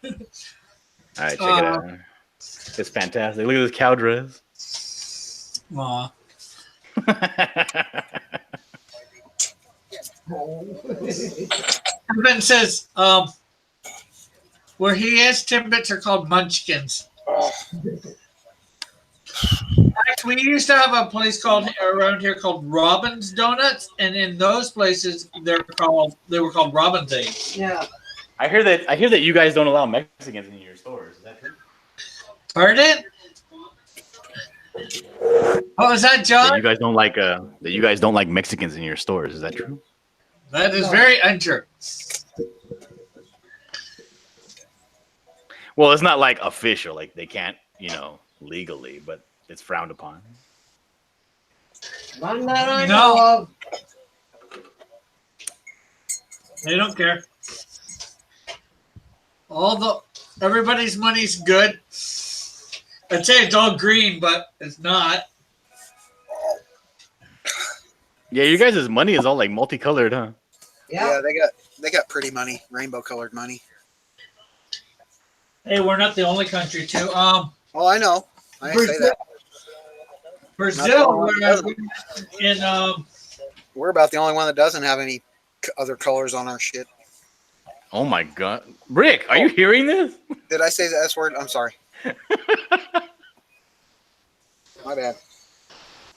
All right, check it out. It's fantastic. Look at this cow dress. Aw. Ben says, Where he is, Timbits are called Munchkins. Oh, Actually, we used to have a place called around here called Robin's Donuts, and in those places they were called Robin's eggs. Yeah. I hear that you guys don't allow Mexicans in your stores. Is that true? Pardon? What was that, That John? you guys don't like Mexicans in your stores. Is that true? That is very untrue. Well, it's not like official. Like they can't, legally, but it's frowned upon. None that I No. know of. They don't care. Everybody's money's good. I'd say it's all green, but it's not. Yeah, you guys' money is all like multicolored, huh? Yeah. yeah, they got pretty money, rainbow colored money. Hey, we're not the only country too. Oh, I know. I didn't say that. Brazil, Not the We're about the only one that doesn't have any other colors on our shit. Oh my god, Rick, are you hearing this? Did I say the S word? I'm sorry. My bad.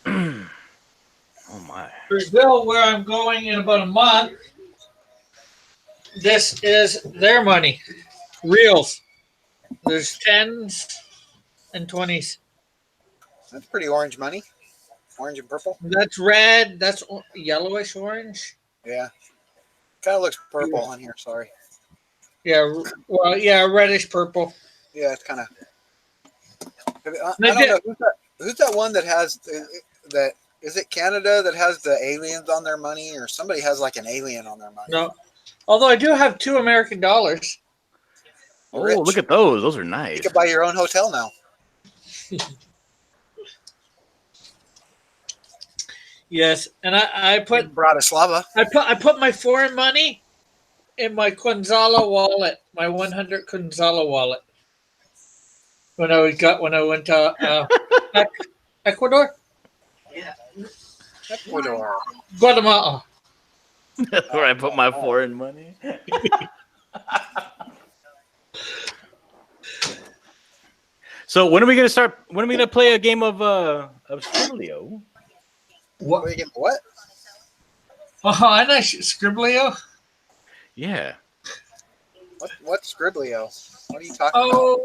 Oh my. Brazil, where I'm going in about a month, this is their money. Reals. There's 10s and 20s. That's pretty orange money. Orange and purple. That's red. That's yellowish orange. Yeah. Kind of looks purple on here. Sorry. Yeah, well, yeah, reddish purple. Yeah, it's kind of. I don't know who's that one that has that. Is it Canada that has the aliens on their money, or somebody has like an alien on their money? No. Although I do have $2 American. Oh, Rich. look at those. Those are nice. You could buy your own hotel now. Yes, and I put Bratislava. I put my foreign money in my Quinzala wallet, my 100 Quinzala wallet. When I went to Ecuador, Ecuador. Guatemala. That's where I put my foreign money. So when are we gonna start? When are we gonna play a game of Scriblio? What? What? Oh, I know Scriblio. Yeah. What's Scriblio? What are you talking about?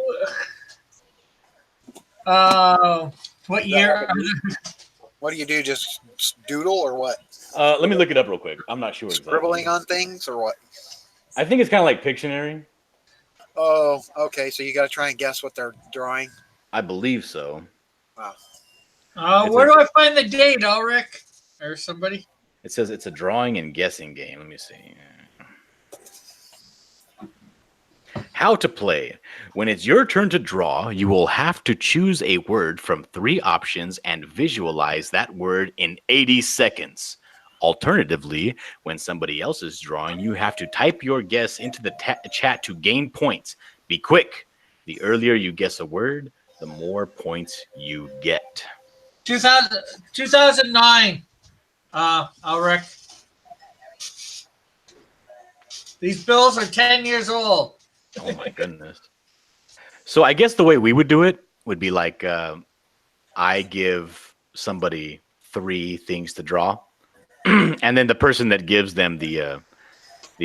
Oh, what year? What do you do? Just doodle or what? Let me look it up real quick. I'm not sure. Scribbling Exactly. on things or what? I think it's kind of like Pictionary. Oh, okay. So you got to try and guess what they're drawing. I believe so. Wow. Where do I find the date, Ulrich? Or somebody? It says it's a drawing and guessing game. Let me see. How to play. When it's your turn to draw, you will have to choose a word from 3 options and visualize that word in 80 seconds. Alternatively, when somebody else is drawing, you have to type your guess into the chat to gain points. Be quick. The earlier you guess a word, the more points you get. 2009. Ulrich. These bills are 10 years old. Oh my goodness. So I guess the way we would do it would be like I give somebody 3 things to draw, and then the person that gives them the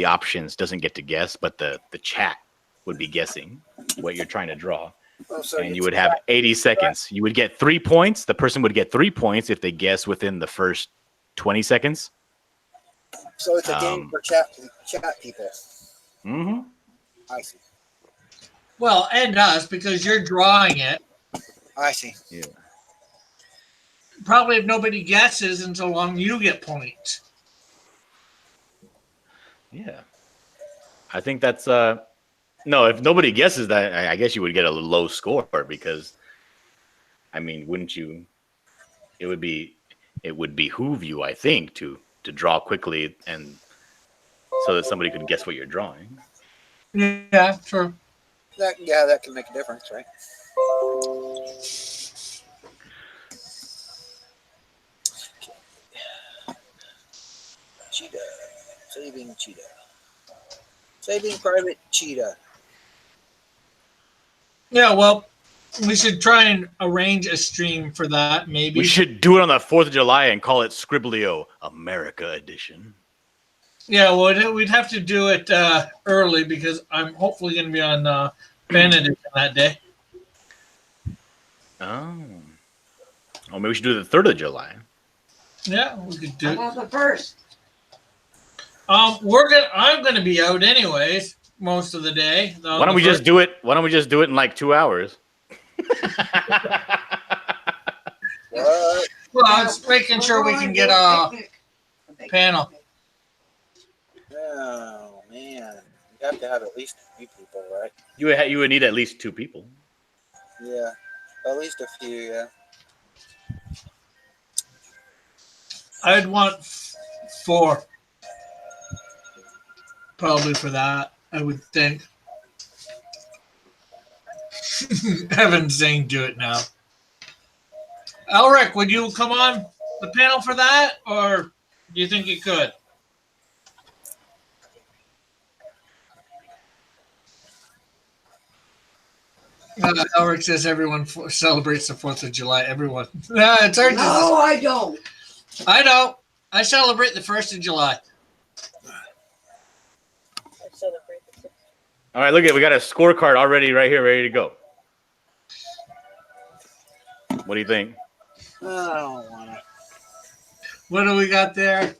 options doesn't get to guess, but the chat would be guessing what you're trying to draw. Oh, so And you would have 80 seconds. You would get 3 points. The person would get 3 points if they guess within the first 20 seconds. So it's a game for chat people. Mm-hmm. I see. Well, and us, because you're drawing it. I see. Yeah. Probably if nobody guesses and so long you get points. Yeah. I think that's no, if nobody guesses that, I guess you would get a low score because I mean, wouldn't you it would behoove you, I think, to draw quickly and so that somebody could guess what you're drawing. Yeah, true. That can make a difference, right? Cheetah. Saving Cheetah. Saving Private Cheetah. Yeah, well, we should try and arrange a stream for that, We maybe. should do it on the 4th of July and call it Scribblio America Edition. Yeah, well, we'd have to do it early because I'm hopefully going to be on Fan Edition that day. Oh. Oh, maybe we should do it the 3rd of July. Yeah, we could do How it. about the first? I'm gonna be out anyways most of the day. Why don't we just do it? Why don't we just do it in like 2 hours? What? Well, I'm just making sure we can get a panel. Oh man, you have to have at least a few people, right? You would need at least 2 people. Yeah, at least a few. Yeah. I'd want 4, probably for that. I would think. Evan's saying, "Do it now." Elric, would you come on the panel for that, or do you think you could? Elric says everyone celebrates the 4th of July. Everyone. It's hard No, I don't. I know. I celebrate the 1st of July. All right, look at we got a scorecard already right here, ready to go. What do you think? I don't wanna. What do we got there?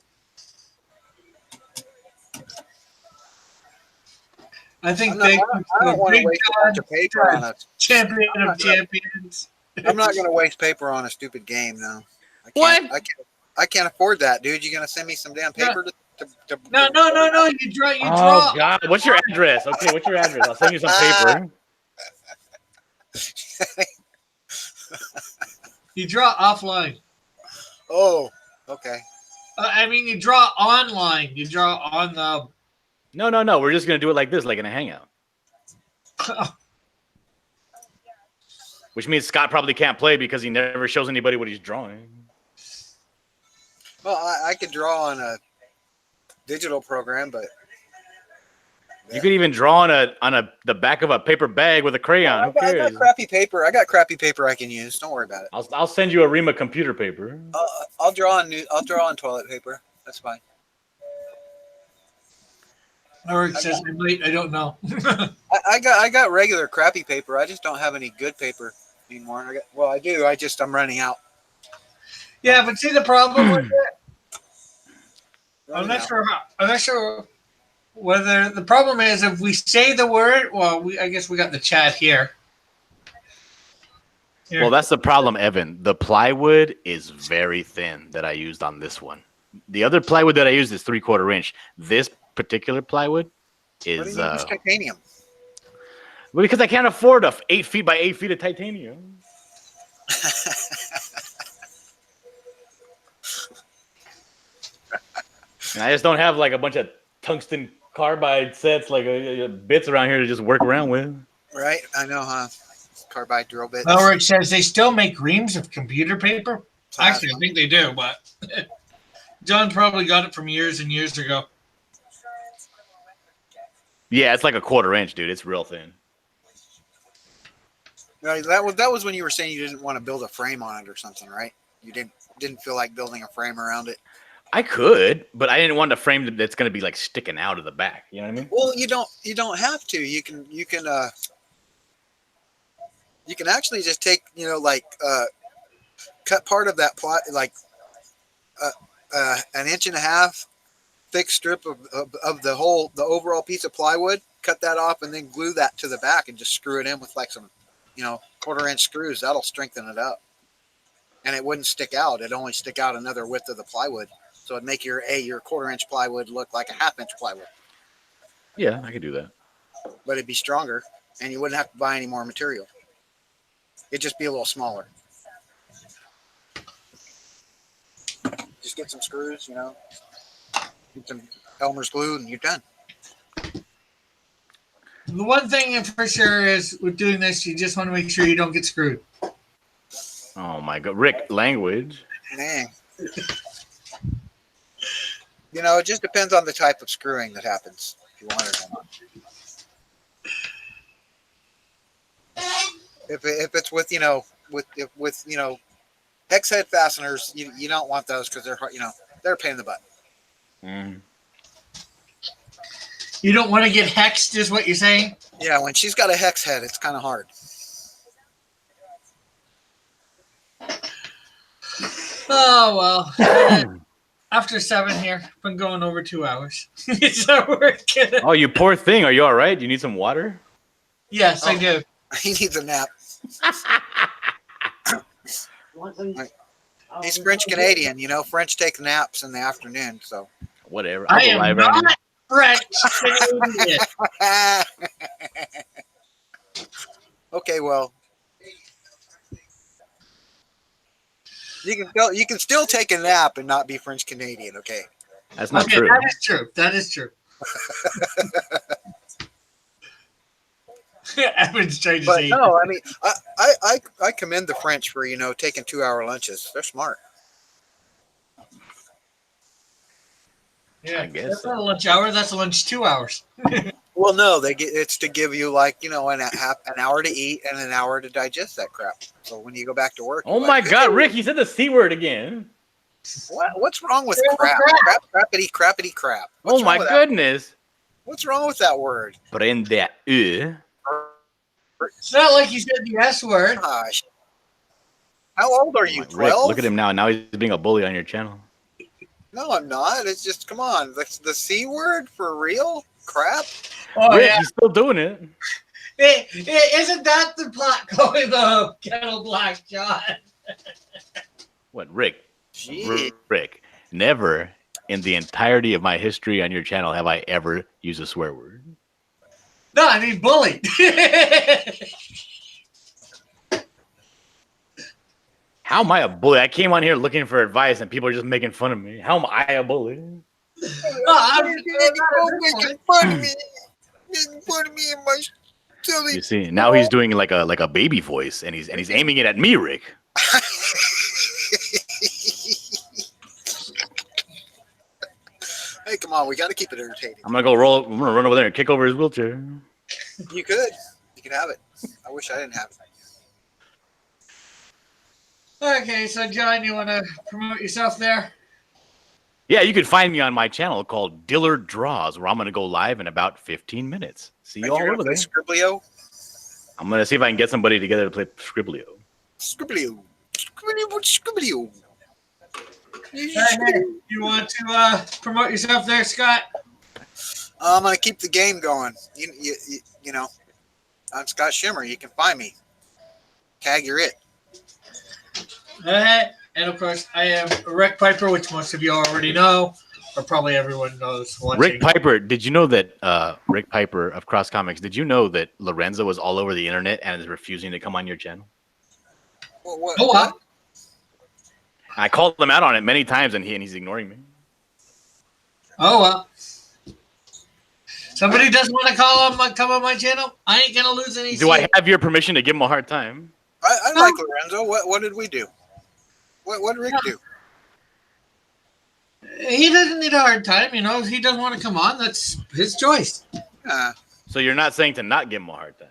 I think I don't want to Big waste a bunch of paper on a. champion of champions. I'm not going to waste paper on a stupid game. No. What? I can't afford that, dude. You going to send me some damn paper to No. You draw. Oh God, what's your address? Okay, what's your address? I'll send you some paper. You draw offline. Oh, okay. I mean, you draw online. You draw on the. No. We're just gonna do it like this, like in a hangout. Which means Scott probably can't play because he never shows anybody what he's drawing. Well, I could draw on a digital program, but You could even draw on the back of a paper bag with a crayon. Who I cares? got crappy paper. I got crappy paper I can use. Don't worry about it. I'll send you a Rima computer paper. I'll draw on toilet paper. That's fine. Eric says, "I'm late. I don't know." I got regular crappy paper. I just don't have any good paper anymore. I do. I'm running out. Yeah, but see the problem with it. I'm Running not out. sure. I'm not sure whether the problem is if we say the word. Well, I guess we got the chat here. Here. Well, that's the problem, Evan. The plywood is very thin that I used on this one. The other plywood that I used is 3/4 inch. This particular plywood What do is you use titanium? well, because I can't afford a 8 feet by 8 feet of titanium. And I just don't have like a bunch of tungsten carbide sets, like bits around here to just work around with. Right? I know, huh? Carbide drill bits. Elric says they still make reams of computer paper. Actually, I think they do, but John probably got it from years and years ago. Yeah, it's like a 1/4 inch, dude. It's real thin. Right, that was when you were saying you didn't want to build a frame on it or something, right? You didn't feel like building a frame around it. I could, but I didn't want a frame that's going to be like sticking out of the back. You know what I mean? Well, you don't have to. You can actually just take, cut part of that plot, like an 1.5 inch thick strip of the overall piece of plywood, cut that off and then glue that to the back and just screw it in with like some 1/4 inch screws. That'll strengthen it up, and it wouldn't stick out. It'd only stick out another width of the plywood, so it'd make your 1/4 inch plywood look like a 1/2 inch plywood. Yeah, I could do that. But it'd be stronger, and you wouldn't have to buy any more material. It'd just be a little smaller. Just get some screws, get some Elmer's glue, and you're done. The one thing for sure is with doing this, you just want to make sure you don't get screwed. Oh my God, Rick, language. Man. It just depends on the type of screwing that happens, if you want it or not. If it's with with hex head fasteners, you don't want those because they're a pain in the butt. Mm. You don't want to get hexed, is what you're saying? Yeah, when she's got a hex head, it's kind of hard. Oh, well. After 7 here, been going over 2 hours. So we're gonna... Oh, you poor thing. Are you all right? You need some water? Yes, I Oh. do. He needs a nap. He's French Canadian. French take naps in the afternoon. So Whatever. I I'll go am live, not Randy. French Canadian. okay, well, you can still take a nap and not be French Canadian. Okay. That's not Okay, true. that is true. That is true. Evan's trying to But say. no, I mean, I commend the French for taking 2-hour lunches. They're smart. Yeah, I guess that's so. not a lunch hour. That's a lunch 2 hours. Well, no, it's to give you an hour to eat and an hour to digest that crap. So when you go back to work, Oh my God, Rick! You said the C word again. what's wrong with crap? Crappity crap. Oh my goodness! What's wrong with that word? Prende. It's not like you said the S word. Gosh. How old are you? Rick, 12? look at him now. Now he's being a bully on your channel. No, I'm not. It's just come on. The C word for real? Crap. Oh, Rick, yeah. he's still doing it. Isn't that the plot going the Kettle Black John? What, Rick? Gee. Rick, never in the entirety of my history on your channel have I ever used a swear word. No, I mean bullied. How am I a bully? I came on here looking for advice and people are just making fun of me. How am I a bully? Making fun of me. Making fun of me and my silly. You see, now he's doing like a baby voice and he's aiming it at me, Rick. Hey, come on, we got to keep it entertaining. I'm gonna run over there and kick over his wheelchair. You could have it. I wish I didn't have it. Okay, so John, you want to promote yourself there? Yeah, you can find me on my channel called Dillard Draws, where I'm gonna go live in about 15 minutes. See you all over there. Scriblio? I'm gonna see if I can get somebody together to play Scriblio. Scriblio. Scriblio. Hey, you want to promote yourself there, Scott? I'm gonna keep the game going. I'm Scott Shimmer. You can find me. Tag, you're it. And of course, I am Rick Piper, which most of you already know, or probably everyone knows. Watching. Rick Piper, did you know that Rick Piper of Cross Comics? Did you know that Lorenzo was all over the internet and is refusing to come on your channel? What? I called him out on it many times, and he's ignoring me. Oh well. Somebody doesn't want to come on my channel. I ain't gonna lose any. Do I have your permission to give him a hard time? I like Lorenzo. What did we do? What did Rick do? He doesn't need a hard time, If he doesn't want to come on, that's his choice. So you're not saying to not give him a hard time?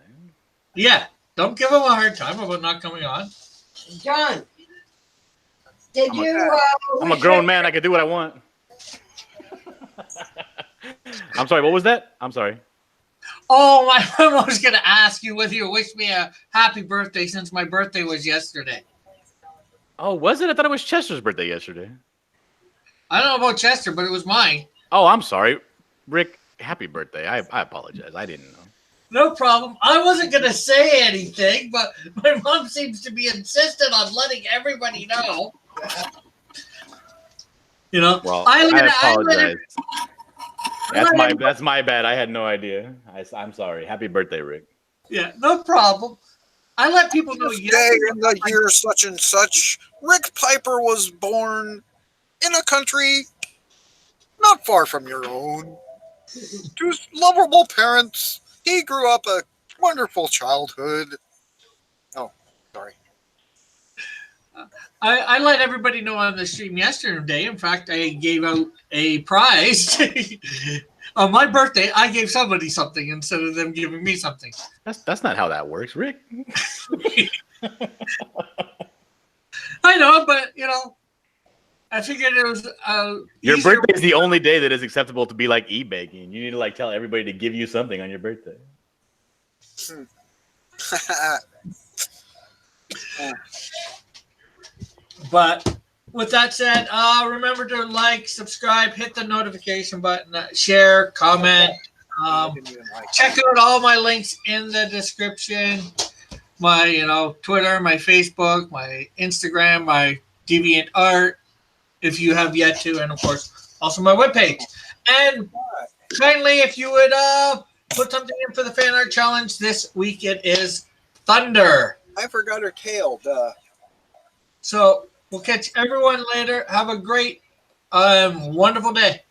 Yeah, don't give him a hard time about not coming on. John, I'm a grown man. I can do what I want. I'm sorry. What was that? I'm sorry. Oh, my mom was going to ask you whether you wish me a happy birthday since my birthday was yesterday. Oh, was it? I thought it was Chester's birthday yesterday. I don't know about Chester, but it was mine. Oh, I'm sorry. Rick, happy birthday. I apologize. I didn't know. No problem. I wasn't going to say anything, but my mom seems to be insistent on letting everybody know. Well, I apologize. That's my bad. I had no idea. I'm sorry. Happy birthday, Rick. Yeah, no problem. I let people know. This day in the year such and such, Rick Piper was born in a country not far from your own. To lovable parents, he grew up a wonderful childhood. Oh, sorry. I let everybody know on the stream yesterday. In fact, I gave out a prize On my birthday, I gave somebody something instead of them giving me something. That's not how that works, Rick. I know, but I figured it was Your easier. birthday is the only day that is acceptable to be like e-baking. You need to like tell everybody to give you something on your birthday. But with that said, remember to like, subscribe, hit the notification button, share, comment. Check out all my links in the description. My Twitter, my Facebook, my Instagram, my Deviant Art, if you have yet to, and of course also my webpage. And kindly, if you would put something in for the fan art challenge this week, it is Thunder. I forgot her tail. Duh. So we'll catch everyone later. Have a great, wonderful day.